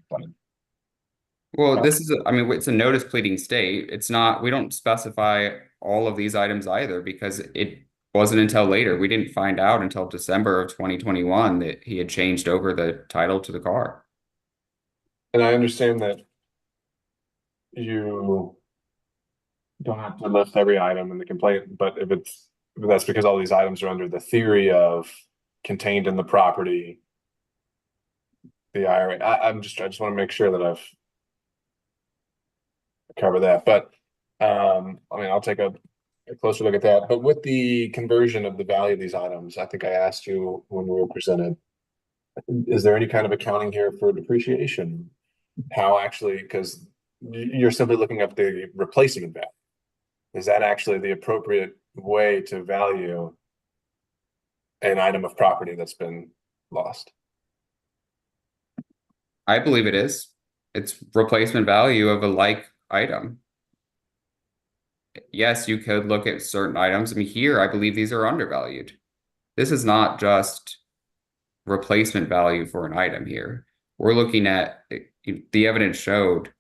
Well, this is, I mean, it's a notice pleading state. It's not, we don't specify all of these items either because it wasn't until later. We didn't find out until December of 2021 that he had changed over the title to the car. And I understand that you don't have to list every item in the complaint, but if that's because all these items are under the theory of contained in the property, the IRA. I just want to make sure that I've covered that. But I mean, I'll take a closer look at that. But with the conversion of the value of these items, I think I asked you when we were presented, is there any kind of accounting here for depreciation? How actually, because you're simply looking up the replacement value. Is that actually the appropriate way to value an item of property that's been lost? I believe it is. It's replacement value of a like item. Yes, you could look at certain items. I mean, here, I believe these are undervalued. This is not just replacement value for an item here. We're looking at, the evidence showed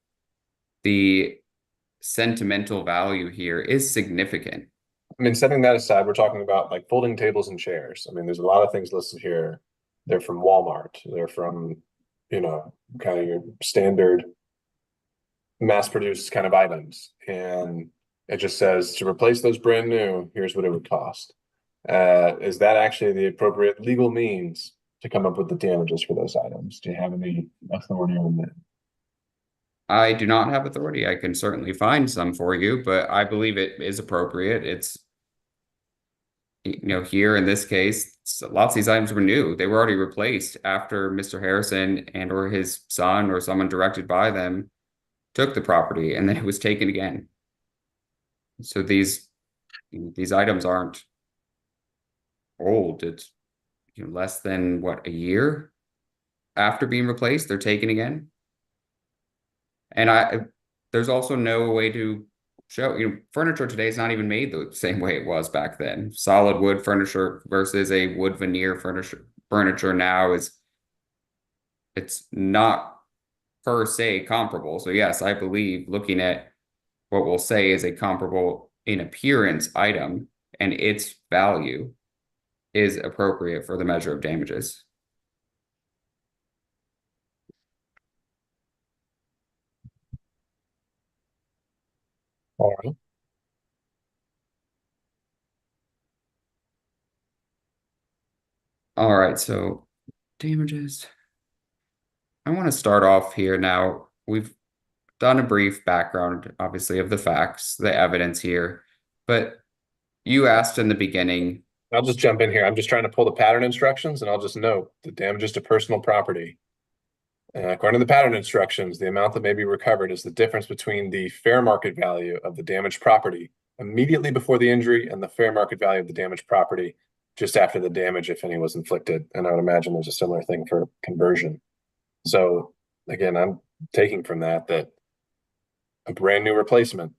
the sentimental value here is significant. I mean, setting that aside, we're talking about like folding tables and chairs. I mean, there's a lot of things listed here. They're from Walmart. They're from, kind of your standard mass-produced kind of items. And it just says to replace those brand new, here's what it would cost. Is that actually the appropriate legal means to come up with the damages for those items? Do you have any authority on that? I do not have authority. I can certainly find some for you, but I believe it is appropriate. It's, here in this case, lots of these items were new. They were already replaced after Mr. Harrison and or his son or someone directed by them took the property, and then it was taken again. So these items aren't old. It's less than what, a year after being replaced, they're taken again. And there's also no way to show, furniture today is not even made the same way it was back then. Solid wood furniture versus a wood veneer furniture now it's not per se comparable. So yes, I believe looking at what we'll say is a comparable in appearance item and its value is appropriate for the measure of damages. All right. All right, so damages. I want to start off here now. We've done a brief background, obviously, of the facts, the evidence here, but you asked in the beginning. I'll just jump in here. I'm just trying to pull the pattern instructions, and I'll just note the damages to personal property. According to the pattern instructions, the amount that may be recovered is the difference between the fair market value of the damaged property immediately before the injury and the fair market value of the damaged property just after the damage, if any, was inflicted. And I would imagine there's a similar thing for conversion. So again, I'm taking from that a brand new replacement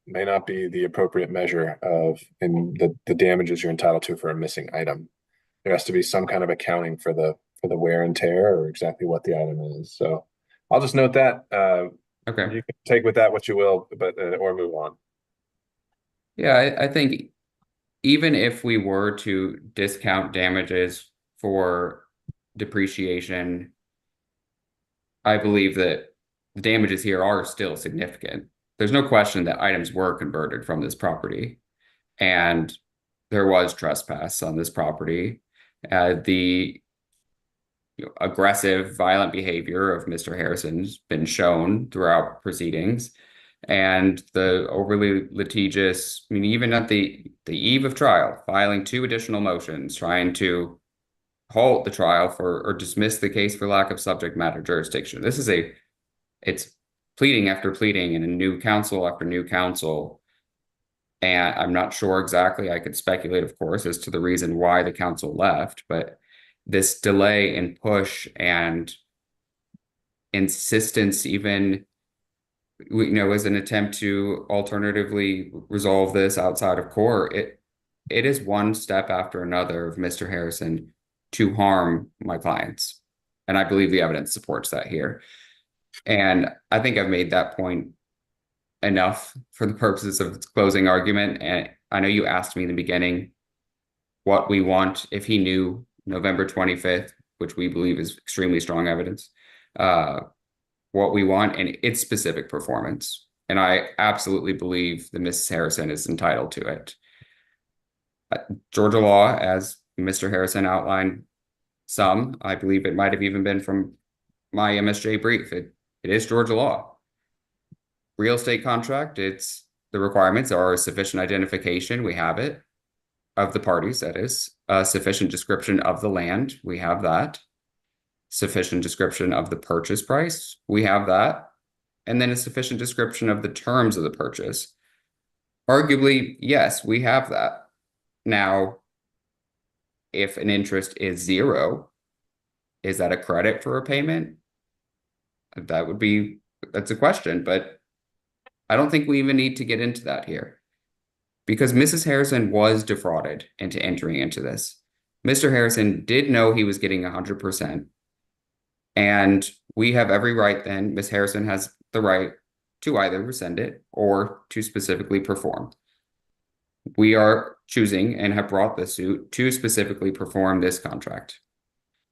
may not be the appropriate measure of the damages you're entitled to for a missing item. There has to be some kind of accounting for the wear and tear or exactly what the item is. So I'll just note that. Okay. You can take with that what you will, but or move on. Yeah, I think even if we were to discount damages for depreciation, I believe that the damages here are still significant. There's no question that items were converted from this property, and there was trespass on this property. The aggressive, violent behavior of Mr. Harrison's been shown throughout proceedings, and the overly litigious, I mean, even at the eve of trial, filing 2 additional motions, trying to halt the trial or dismiss the case for lack of subject matter jurisdiction. It's pleading after pleading and a new counsel after new counsel. And I'm not sure exactly, I could speculate, of course, as to the reason why the counsel left, but this delay and push and insistence, even, as an attempt to alternatively resolve this outside of court, it is one step after another of Mr. Harrison to harm my clients. And I believe the evidence supports that here. And I think I've made that point enough for the purposes of its closing argument. And I know you asked me in the beginning what we want if he knew November 25th, which we believe is extremely strong evidence, what we want and its specific performance. And I absolutely believe that Mrs. Harrison is entitled to it. Georgia law, as Mr. Harrison outlined I believe it might have even been from my MSJ brief. It is Georgia law. Real estate contract, the requirements are sufficient identification, we have it, of the parties, that is, a sufficient description of the land, we have that, sufficient description of the purchase price, we have that, and then a sufficient description of the terms of the purchase. Arguably, yes, we have that. Now, if an interest is 0, is that a credit for a payment? That's a question, but I don't think we even need to get into that here because Mrs. Harrison was defrauded into entering into this. Mr. Harrison did know he was getting 100%. And we have every right then, Ms. Harrison has the right to either rescind it or to specifically perform. We are choosing and have brought the suit to specifically perform this contract.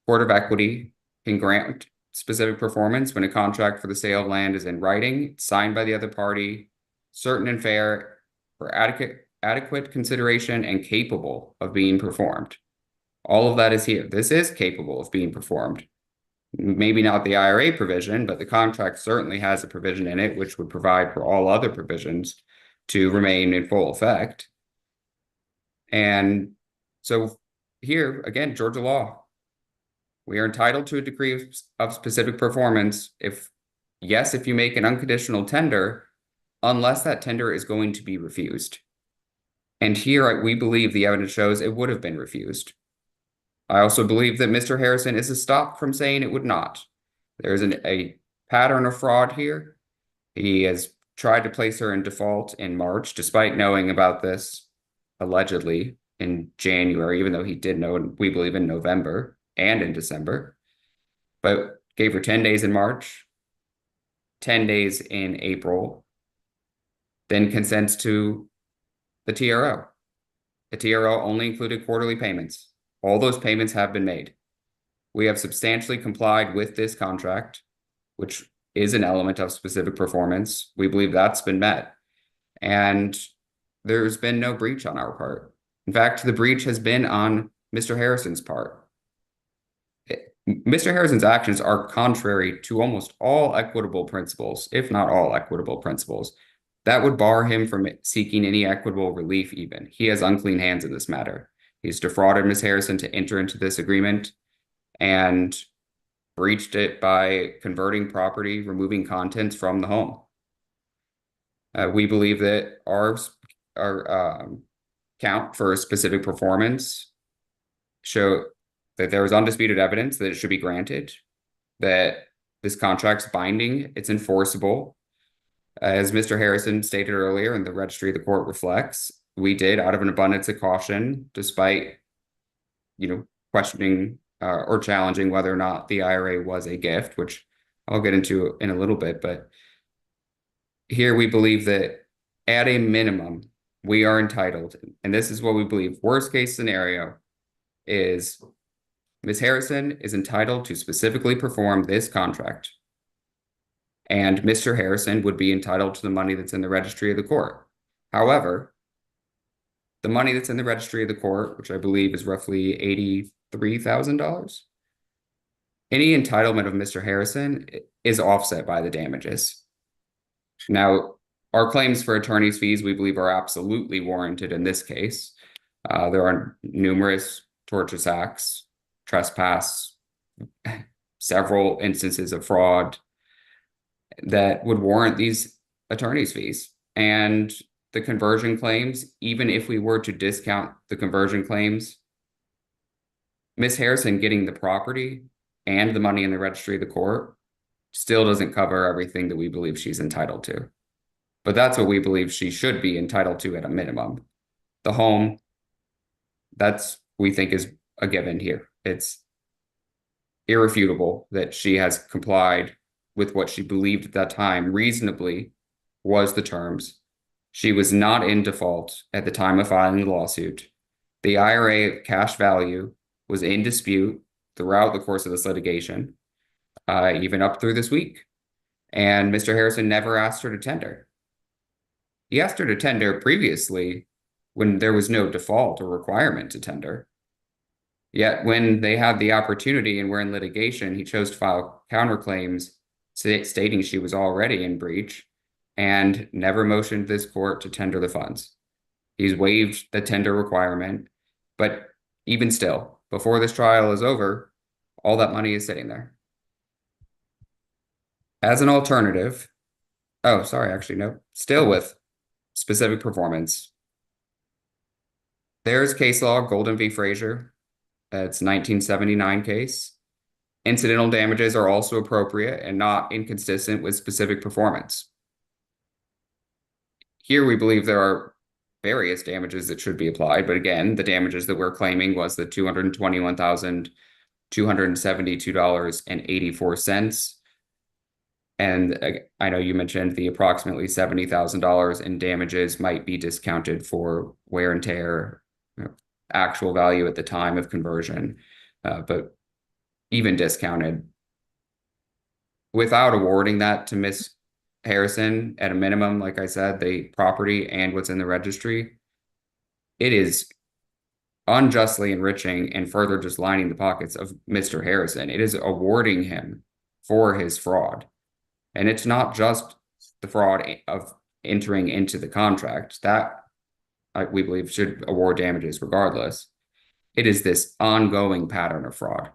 Court of Equity can grant specific performance when a contract for the sale of land is in writing, signed by the other party, certain and fair, for adequate consideration and capable of being performed. All of that is here. This is capable of being performed. Maybe not the IRA provision, but the contract certainly has a provision in it which would provide for all other provisions to remain in full effect. And so here, again, Georgia law, we are entitled to a decree of specific performance if you make an unconditional tender, unless that tender is going to be refused. And here, we believe the evidence shows it would have been refused. I also believe that Mr. Harrison is stopped from saying it would not. There is a pattern of fraud here, He has tried to place her in default in March, despite knowing about this allegedly in January, even though he did know, we believe, in November and in December, but gave her 10 days in March, 10 days in April, then consents to the TRO. The TRO only included quarterly payments. All those payments have been made. We have substantially complied with this contract, which is an element of specific performance. We believe that's been met. And there's been no breach on our part. In fact, the breach has been on Mr. Harrison's part. Mr. Harrison's actions are contrary to almost all equitable principles, if not all equitable principles. That would bar him from seeking any equitable relief even. He has unclean hands in this matter. He's defrauded Ms. Harrison to enter into this agreement and breached it by converting property, removing contents from the home. We believe that our count for specific performance show that there is undisputed evidence that it should be granted, that this contract's binding, it's enforceable. As Mr. Harrison stated earlier, and the registry of the court reflects, we did, out of an abundance of caution, despite, questioning or challenging whether or not the IRA was a gift, which I'll get into in a little bit, but here we believe that at a minimum, we are entitled, and this is what we believe, worst case scenario is Ms. Harrison is entitled to specifically perform this contract. And Mr. Harrison would be entitled to the money that's in the registry of the court. However, the money that's in the registry of the court, which I believe is roughly $83,000, any entitlement of Mr. Harrison is offset by the damages. Now, our claims for attorney's fees, we believe, are absolutely warranted in this case. There are numerous tortious acts, trespass, several instances of fraud that would warrant these attorney's fees. And the conversion claims, even if we were to discount the conversion claims, Ms. Harrison getting the property and the money in the registry of the court still doesn't cover everything that we believe she's entitled to. But that's what we believe she should be entitled to at a minimum. The home, that's, we think, is a given here. It's irrefutable that she has complied with what she believed at that time reasonably was the terms. She was not in default at the time of filing the lawsuit. The IRA cash value was in dispute throughout the course of this litigation, even up through this week. And Mr. Harrison never asked her to tender. He asked her to tender previously when there was no default or requirement to tender. Yet when they had the opportunity and were in litigation, he chose to file counterclaims stating she was already in breach and never motioned this court to tender the funds. He's waived the tender requirement, but even still, before this trial is over, all that money is sitting there. As an alternative, still with specific performance, there's case law, Golden v. Frazier. It's 1979 case. Incidental damages are also appropriate and not inconsistent with specific performance. Here we believe there are various damages that should be applied, but again, the damages that we're claiming was the $221,272.84. And I know you mentioned the approximately $70,000 in damages might be discounted for wear and tear, actual value at the time of conversion, but even discounted, without awarding that to Ms. Harrison at a minimum, like I said, the property and what's in the registry, it is unjustly enriching and further just lining the pockets of Mr. Harrison. It is awarding him for his fraud. And it's not just the fraud of entering into the contract that we believe should award damages regardless. It is this ongoing pattern of fraud.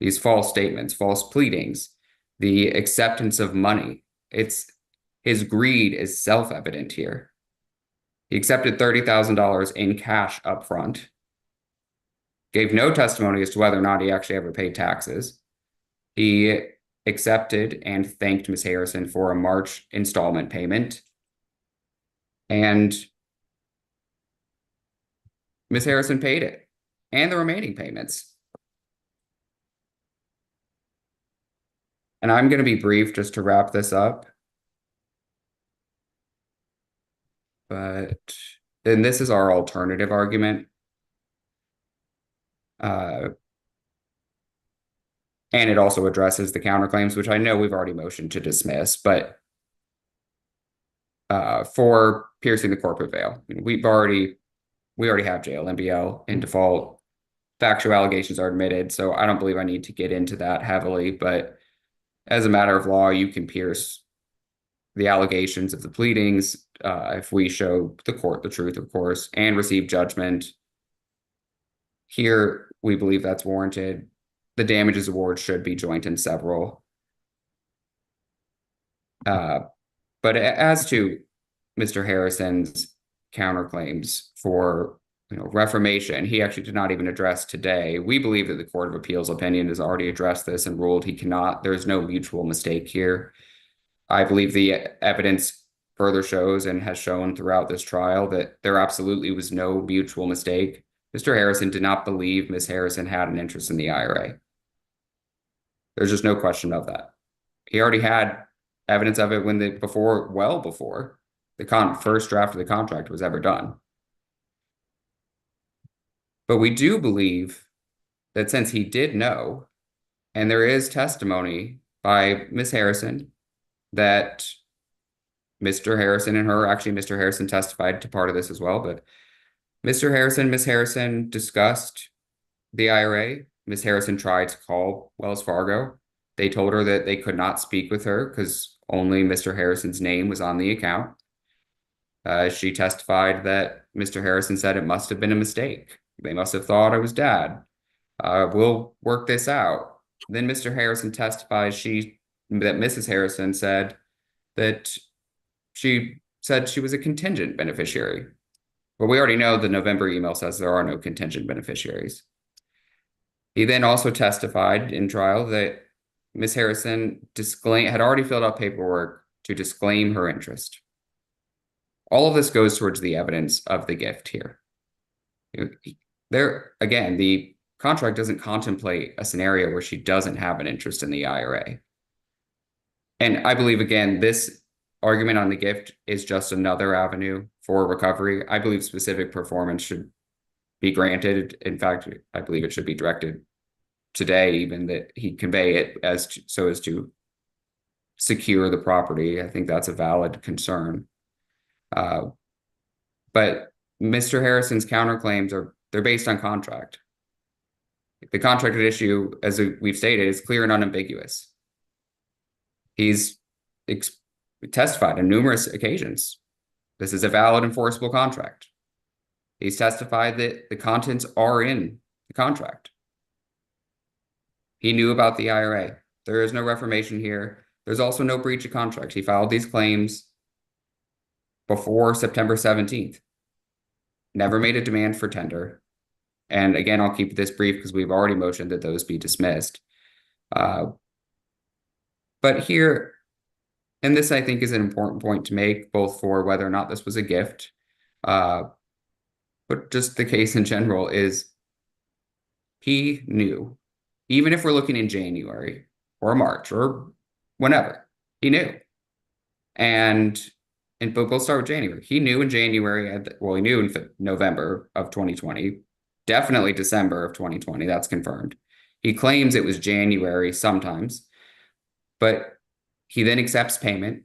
These false statements, false pleadings, the acceptance of money. His greed is self-evident here. He accepted $30,000 in cash up front, gave no testimony as to whether or not he actually ever paid taxes. He accepted and thanked Ms. Harrison for a March installment payment. And Ms. Harrison paid it and the remaining payments. And I'm going to be brief just to wrap this up. But then this is our alternative argument. And it also addresses the counterclaims, which I know we've already motioned to dismiss, but for piercing the corporate veil, we already have jail MBL in default. Factual allegations are admitted, so I don't believe I need to get into that heavily, but as a matter of law, you can pierce the allegations of the pleadings if we show the court the truth, of course, and receive judgment. Here, we believe that's warranted. The damages award should be joint and several. But as to Mr. Harrison's counterclaims for reformation, he actually did not even address today. We believe that the Court of Appeals opinion has already addressed this and ruled he cannot. There's no mutual mistake here. I believe the evidence further shows and has shown throughout this trial that there absolutely was no mutual mistake. Mr. Harrison did not believe Ms. Harrison had an interest in the IRA. There's just no question of that. He already had evidence of it well before the first draft of the contract was ever done. But we do believe that since he did know, and there is testimony by Ms. Harrison that Mr. Harrison and her, actually Mr. Harrison testified to part of this as well, but Ms. Harrison discussed the IRA. Ms. Harrison tried to call Wells Fargo. They told her that they could not speak with her because only Mr. Harrison's name was on the account. She testified that Mr. Harrison said it must have been a mistake. They must have thought I was dad. We'll work this out. Then Mr. Harrison testified that Mrs. Harrison said that she said she was a contingent beneficiary. But we already know the November email says there are no contingent beneficiaries. He then also testified in trial that Ms. Harrison had already filled out paperwork to disclaim her interest. All of this goes towards the evidence of the gift here. There, again, the contract doesn't contemplate a scenario where she doesn't have an interest in the IRA. And I believe, again, this argument on the gift is just another avenue for recovery. I believe specific performance should be granted. In fact, I believe it should be directed today, even that he convey it so as to secure the property. I think that's a valid concern. But Mr. Harrison's counterclaims they're based on contract. The contract at issue, as we've stated, is clear and unambiguous. He's testified on numerous occasions. This is a valid enforceable contract. He's testified that the contents are in the contract. He knew about the IRA. There is no reformation here. There's also no breach of contract. He filed these claims before September 17th. Never made a demand for tender. And again, I'll keep this brief because we've already motioned that those be dismissed. But here, and this I think is an important point to make, both for whether or not this was a gift, but just the case in general is he knew, even if we're looking in January or March or whenever, he knew. But we'll start with January. He knew in January, he knew in November of 2020, definitely December of 2020, that's confirmed. He claims it was January sometimes, but he then accepts payment,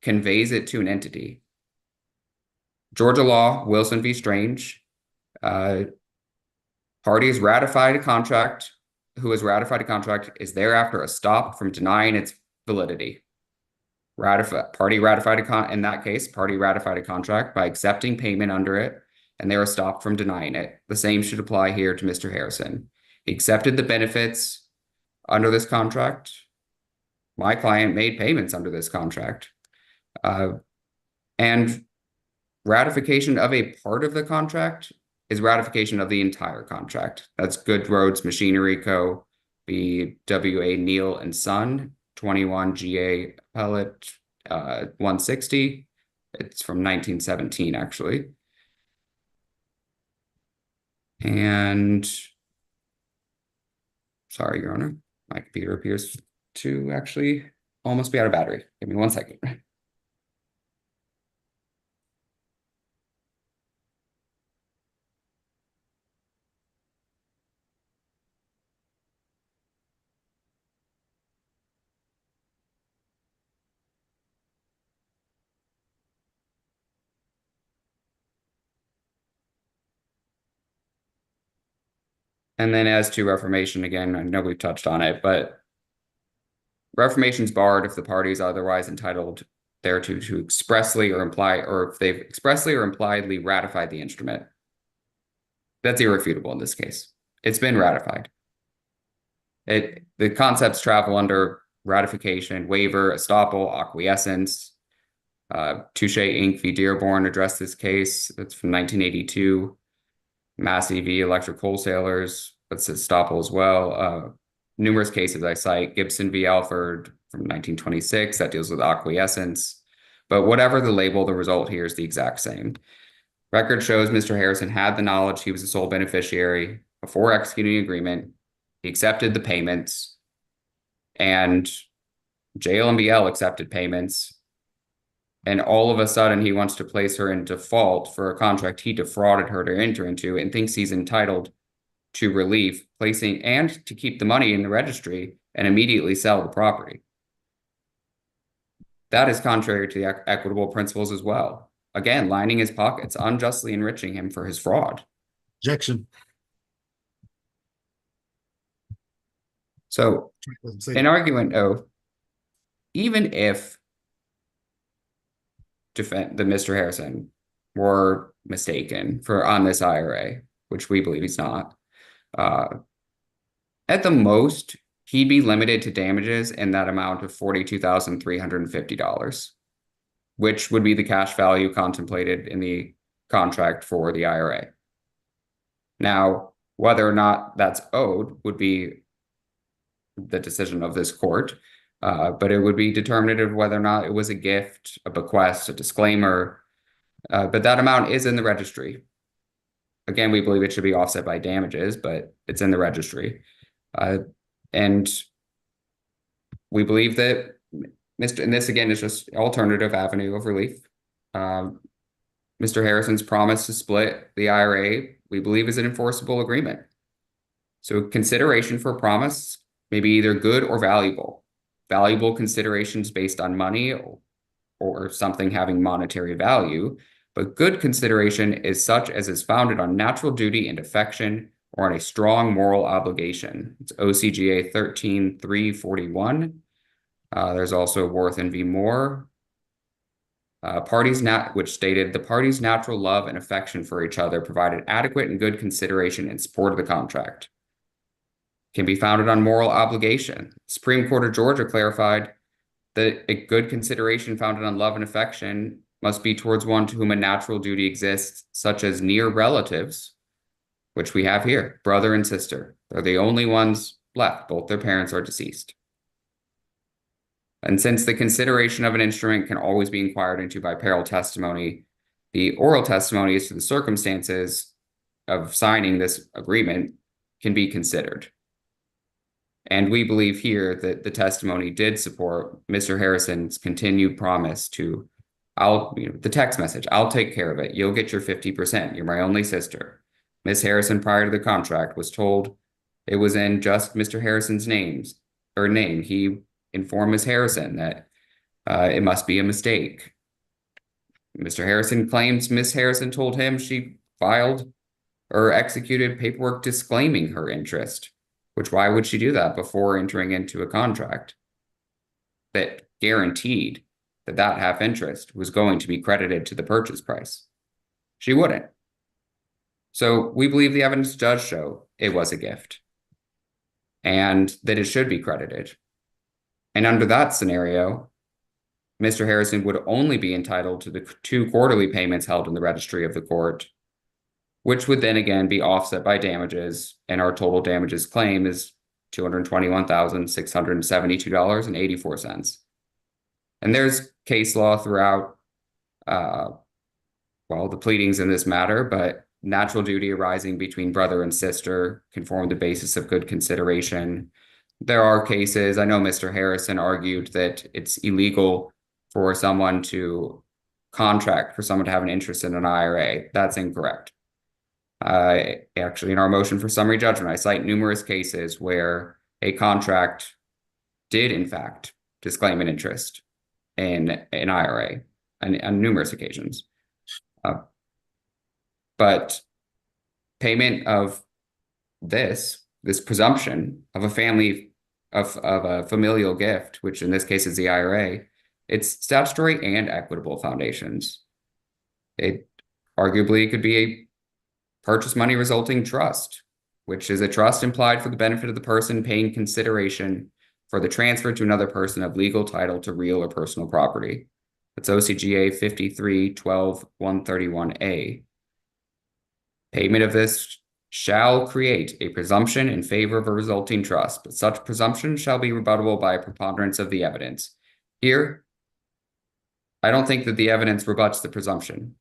conveys it to an entity. Georgia law, Wilson v. Strange, parties ratified a contract, who has ratified a contract is thereafter stopped from denying its validity. Party ratified a contract by accepting payment under it, and they were stopped from denying it. The same should apply here to Mr. Harrison. He accepted the benefits under this contract. My client made payments under this contract. And ratification of a part of the contract is ratification of the entire contract. That's Good Roads Machinery Co. v. W.A. Neal and Son, 21 GA Appellate 160. It's from 1917, actually. And sorry, Your Honor, my computer appears to actually almost be out of battery. Give me 1 second. And then as to reformation, again, I know we've touched on it, but reformation's barred if the party is otherwise entitled thereto to expressly or imply, or if they've expressly or impliedly ratified the instrument. That's irrefutable in this case. It's been ratified. The concepts travel under ratification, waiver, estoppel, acquiescence. Touche Inc. v. Dearborn addressed this case. That's from 1982. Massey v. Electric Wholesalers. That's estoppel as well. Numerous cases I cite. Gibson v. Alford from 1926. That deals with acquiescence. But whatever the label, the result here is the exact same. Record shows Mr. Harrison had the knowledge he was the sole beneficiary before executing the agreement. He accepted the payments, and JLMBL accepted payments. And all of a sudden, he wants to place her in default for a contract he defrauded her to enter into and thinks he's entitled to relief, placing and to keep the money in the registry and immediately sell the property. That is contrary to the equitable principles as well. Again, lining his pockets, unjustly enriching him for his fraud. Objection. So, in argument O, even if the Mr. Harrison were mistaken on this IRA, which we believe he's not, at the most, he'd be limited to damages in that amount of $42,350, which would be the cash value contemplated in the contract for the IRA. Now, whether or not that's owed would be the decision of this court, but it would be determinative of whether or not it was a gift, a bequest, a disclaimer, but that amount is in the registry. Again, we believe it should be offset by damages, but it's in the registry. And we believe that and this again is just alternative avenue of relief. Mr. Harrison's promise to split the IRA, we believe, is an enforceable agreement. So consideration for a promise may be either good or valuable. Valuable considerations based on money or something having monetary value, but good consideration is such as is founded on natural duty and affection or on a strong moral obligation. It's OCGA 13-341. There's also Worth and V. Moore, which stated the parties' natural love and affection for each other provided adequate and good consideration in support of the contract. Can be founded on moral obligation. Supreme Court of Georgia clarified that a good consideration founded on love and affection must be towards one to whom a natural duty exists, such as near relatives, which we have here, brother and sister. They're the only ones left. Both their parents are deceased. And since the consideration of an instrument can always be inquired into by oral testimony, the oral testimony as to the circumstances of signing this agreement can be considered. And we believe here that the testimony did support Mr. Harrison's continued promise to, the text message, I'll take care of it. You'll get your 50%. You're my only sister. Miss Harrison, prior to the contract, was told it was in just Mr. Harrison's name. He informed Miss Harrison that it must be a mistake. Mr. Harrison claims Miss Harrison told him she filed or executed paperwork disclaiming her interest. Which, why would she do that before entering into a contract that guaranteed that that half interest was going to be credited to the purchase price? She wouldn't. So we believe the evidence does show it was a gift and that it should be credited. And under that scenario, Mr. Harrison would only be entitled to the 2 quarterly payments held in the registry of the court, which would then again be offset by damages, and our total damages claim is $221,672.84. And there's case law throughout, the pleadings in this matter, but natural duty arising between brother and sister can form the basis of good consideration. There are cases, I know Mr. Harrison argued that it's illegal for someone to contract for someone to have an interest in an IRA. That's incorrect. Actually, in our motion for summary judgment, I cite numerous cases where a contract did, in fact, disclaim an interest in an IRA on numerous occasions. But payment of this presumption of a family of a familial gift, which in this case is the IRA, it's statutory and equitable foundations. It arguably could be a purchase money resulting trust, which is a trust implied for the benefit of the person paying consideration for the transfer to another person of legal title to real or personal property. That's OCGA 53-12-131A. Payment of this shall create a presumption in favor of a resulting trust, but such presumption shall be rebuttable by a preponderance of the evidence. Here, I don't think that the evidence rebuts the presumption.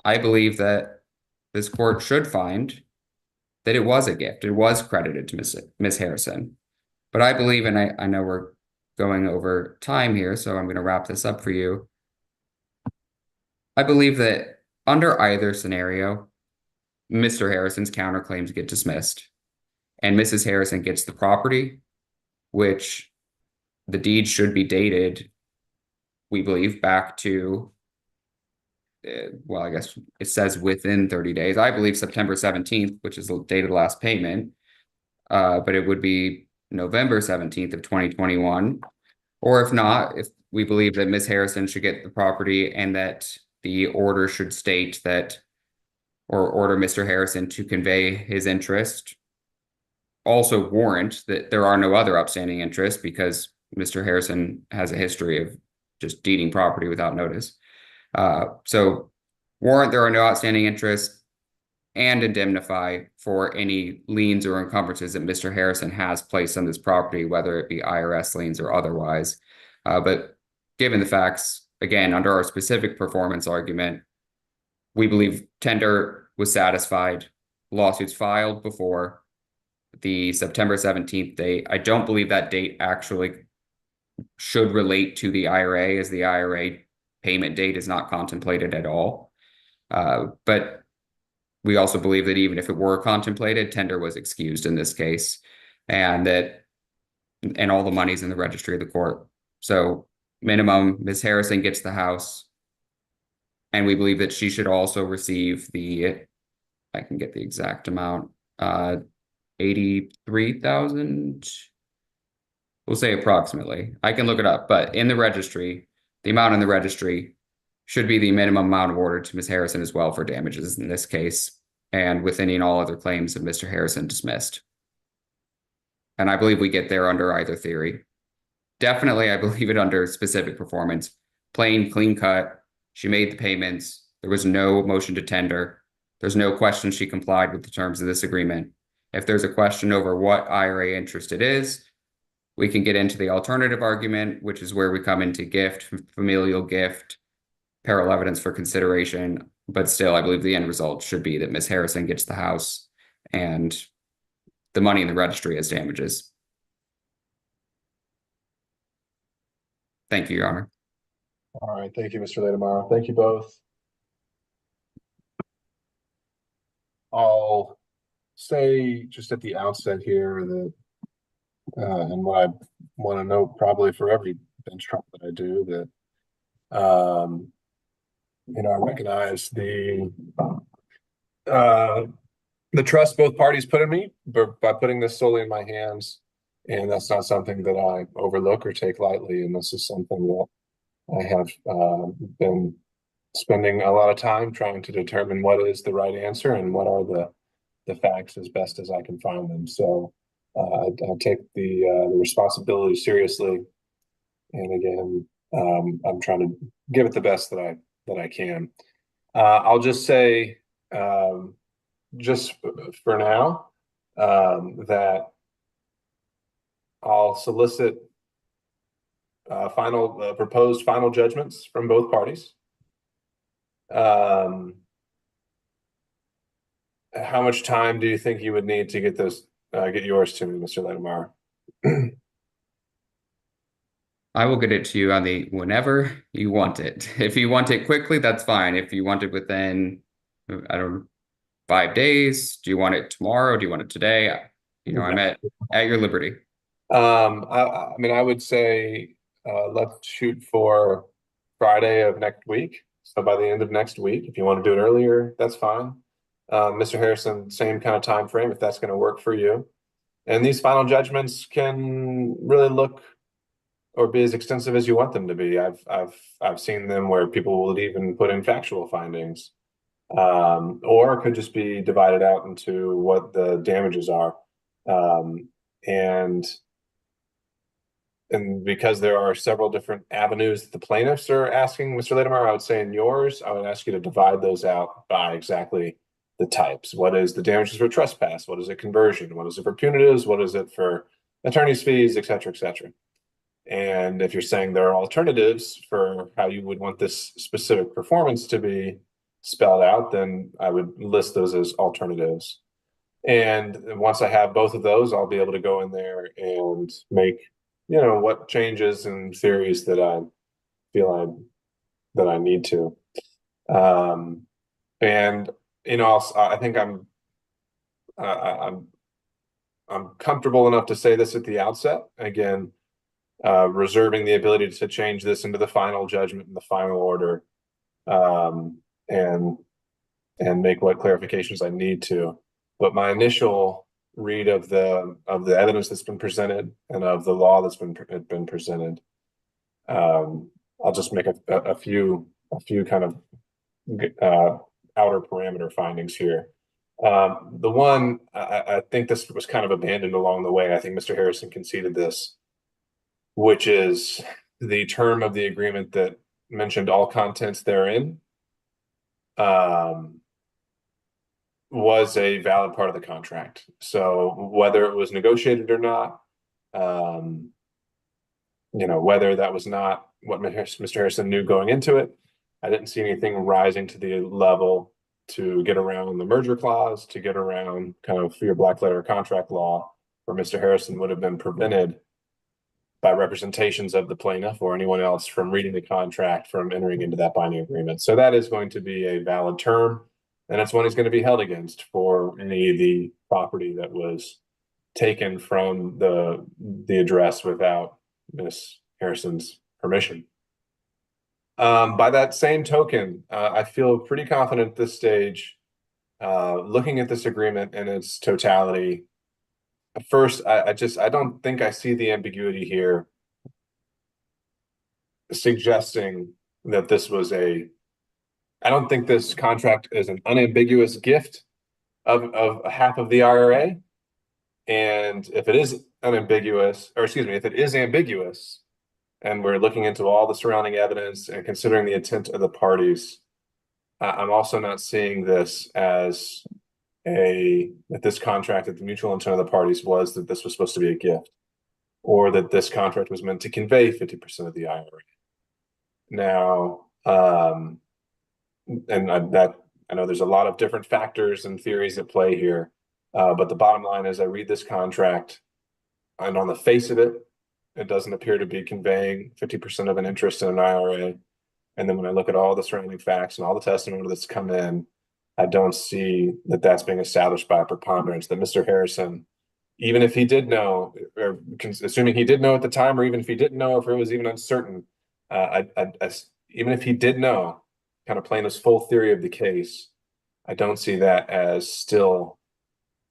I believe that this court should find that it was a gift. It was credited to Ms. Harrison. But I believe, and I know we're going over time here, so I'm going to wrap this up for you. I believe that under either scenario, Mr. Harrison's counterclaims get dismissed, and Mrs. Harrison gets the property, which the deed should be dated, we believe, back to, I guess it says within 30 days. I believe September 17th, which is the date of the last payment, but it would be November 17th of 2021. Or if not, if we believe that Ms. Harrison should get the property and that the order should state that, or order Mr. Harrison to convey his interest, also warrant that there are no other upstanding interests because Mr. Harrison has a history of just deeding property without notice. So warrant there are no outstanding interests and indemnify for any liens or encumbrances that Mr. Harrison has placed on this property, whether it be IRS liens or otherwise. But given the facts, again, under our specific performance argument, we believe tender was satisfied, lawsuits filed before the September 17th date. I don't believe that date actually should relate to the IRA, as the IRA payment date is not contemplated at all. But we also believe that even if it were contemplated, tender was excused in this case, and all the money's in the registry of the court. So minimum, Ms. Harrison gets the house, and we believe that she should also receive I can get the exact amount, 83,000. We'll say approximately. I can look it up, but in the registry, the amount in the registry should be the minimum amount awarded to Ms. Harrison as well for damages in this case, and with any and all other claims of Mr. Harrison dismissed. And I believe we get there under either theory. Definitely, I believe it under specific performance. Plain, clean cut. She made the payments. There was no motion to tender. There's no question she complied with the terms of this agreement. If there's a question over what IRA interest it is, we can get into the alternative argument, which is where we come into gift, familial gift, parallel evidence for consideration. But still, I believe the end result should be that Ms. Harrison gets the house and the money in the registry as damages. Thank you, Your Honor. All right, thank you, Mr. Latimaro. Thank you both. I'll say just at the outset here that, and what I want to note probably for every bench trial that I do, that I recognize the trust both parties put in me by putting this solely in my hands, and that's not something that I overlook or take lightly. And this is something that I have been spending a lot of time trying to determine what is the right answer and what are the facts as best as I can find them. So I take the responsibility seriously, and again, I'm trying to give it the best that I can. I'll just say, just for now, that I'll solicit proposed final judgments from both parties. How much time do you think you would need to get those, get yours to me, Mr. Latimer? I will get it to you on the whenever you want it. If you want it quickly, that's fine. If you want it within, I don't know, 5 days, do you want it tomorrow? Do you want it today? I'm at your liberty. I mean, I would say let's shoot for Friday of next week. So by the end of next week, if you want to do it earlier, that's fine. Mr. Harrison, same kind of time frame if that's going to work for you. And these final judgments can really look or be as extensive as you want them to be. I've seen them where people will even put in factual findings, or it could just be divided out into what the damages are. And because there are several different avenues that the plaintiffs are asking, Mr. Latimer, I would say in yours, I would ask you to divide those out by exactly the types. What is the damages for trespass? What is it conversion? What is it for punitives? What is it for attorney's fees, et cetera, et cetera? And if you're saying there are alternatives for how you would want this specific performance to be spelled out, then I would list those as alternatives. And once I have both of those, I'll be able to go in there and make, what changes and theories that I feel that I need to. And I think I'm comfortable enough to say this at the outset. Again, reserving the ability to change this into the final judgment and the final order, and make what clarifications I need to. But my initial read of the evidence that's been presented and of the law that's been presented, I'll just make a few kind of outer parameter findings here. The one, I think this was kind of abandoned along the way. I think Mr. Harrison conceded this, which is the term of the agreement that mentioned all contents therein, was a valid part of the contract. So whether it was negotiated or not, whether that was not what Mr. Harrison knew going into it, I didn't see anything rising to the level to get around the merger clause, to get around kind of your black letter contract law, where Mr. Harrison would have been prevented by representations of the plaintiff or anyone else from reading the contract, from entering into that binding agreement. So that is going to be a valid term, and it's one he's going to be held against for any of the property that was taken from the address without Ms. Harrison's permission. By that same token, I feel pretty confident at this stage, looking at this agreement in its totality. First, I don't think I see the ambiguity here suggesting that this was I don't think this contract is an unambiguous gift of half of the IRA. And if it is unambiguous, or excuse me, if it is ambiguous, and we're looking into all the surrounding evidence and considering the intent of the parties, I'm also not seeing this as that this contract, that the mutual intent of the parties was that this was supposed to be a gift, or that this contract was meant to convey 50% of the IRA. Now, I know there's a lot of different factors and theories at play here, but the bottom line is I read this contract, and on the face of it, it doesn't appear to be conveying 50% of an interest in an IRA. And then when I look at all the surrounding facts and all the testimony that's come in, I don't see that that's being established by a preponderance, that Mr. Harrison, even if he did know, or assuming he did know at the time, or even if he didn't know, if it was even uncertain, even if he did know, kind of playing this full theory of the case, I don't see that as still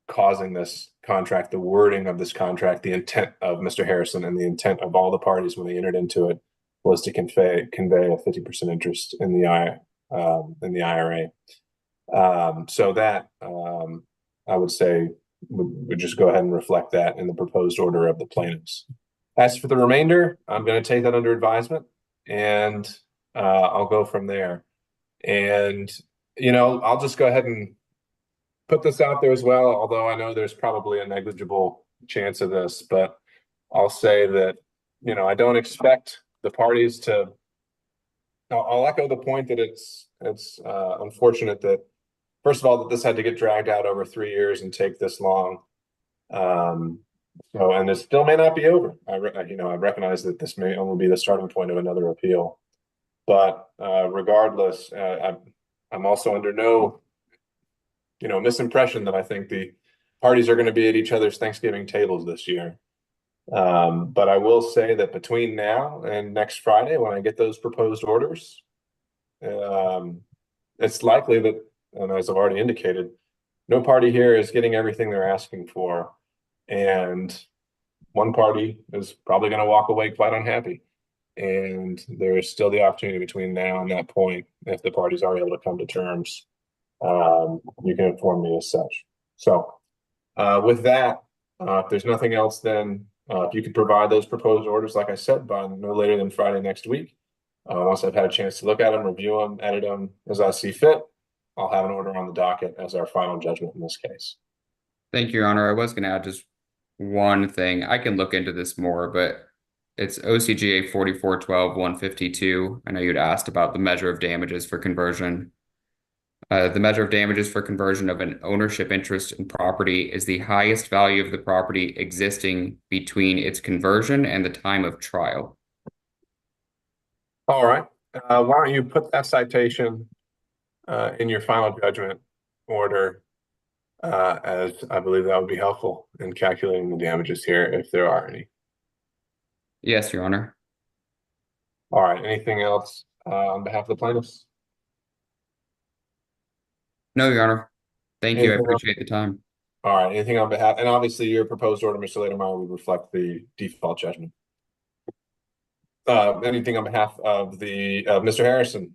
causing this contract, the wording of this contract, the intent of Mr. Harrison and the intent of all the parties when they entered into it was to convey a 50% interest in the IRA. So that I would say would just go ahead and reflect that in the proposed order of the plaintiffs. As for the remainder, I'm going to take that under advisement, and I'll go from there. And I'll just go ahead and put this out there as well, although I know there's probably a negligible chance of this, but I'll say that, I don't expect the parties to. I'll echo the point that it's unfortunate that, first of all, that this had to get dragged out over 3 years and take this long. And it still may not be over. I recognize that this may only be the starting point of another appeal, but regardless, I'm also under no, misimpression that I think the parties are going to be at each other's Thanksgiving tables this year. But I will say that between now and next Friday, when I get those proposed orders, it's likely that, and as I've already indicated, no party here is getting everything they're asking for. And one party is probably going to walk away quite unhappy. And there is still the opportunity between now and that point, if the parties are able to come to terms, you can inform me as such. So with that, if there's nothing else, then if you could provide those proposed orders, like I said, by no later than Friday next week. Once I've had a chance to look at them, review them, edit them as I see fit, I'll have an order on the docket as our final judgment in this case. Thank you, Your Honor. I was going to add just one thing. I can look into this more, but it's OCGA 4412-152. I know you'd asked about the measure of damages for conversion. The measure of damages for conversion of an ownership interest in property is the highest value of the property existing between its conversion and the time of trial. All right. Why don't you put that citation in your final judgment order, as I believe that would be helpful in calculating the damages here, if there are any. Yes, Your Honor. All right. Anything else on behalf of the plaintiffs? No, Your Honor. Thank you. I Anything else? appreciate the time. All right. Anything on behalf, and obviously your proposed order, Mr. Ledermeyer, would reflect the default judgment. Anything on behalf of the Mr. Harrison?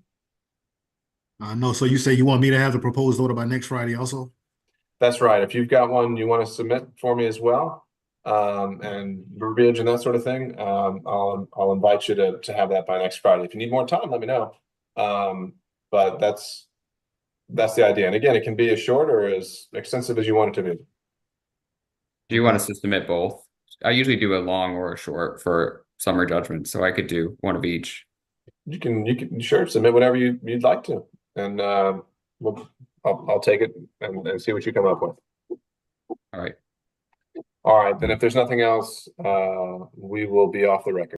No, so you say you want me to have the proposed order by next Friday also? That's right. If you've got one you want to submit for me as well, and verbiage and that sort of thing, I'll invite you to have that by next Friday. If you need more time, let me know. But that's the idea. And again, it can be as short or as extensive as you want it to be. Do you want us to submit both? I usually do a long or a short for summary judgment, so I could do one of each. You can sure submit whatever you'd like to, and I'll take it and see what you come up with. All right. All right, then if there's nothing else, we will be off the record.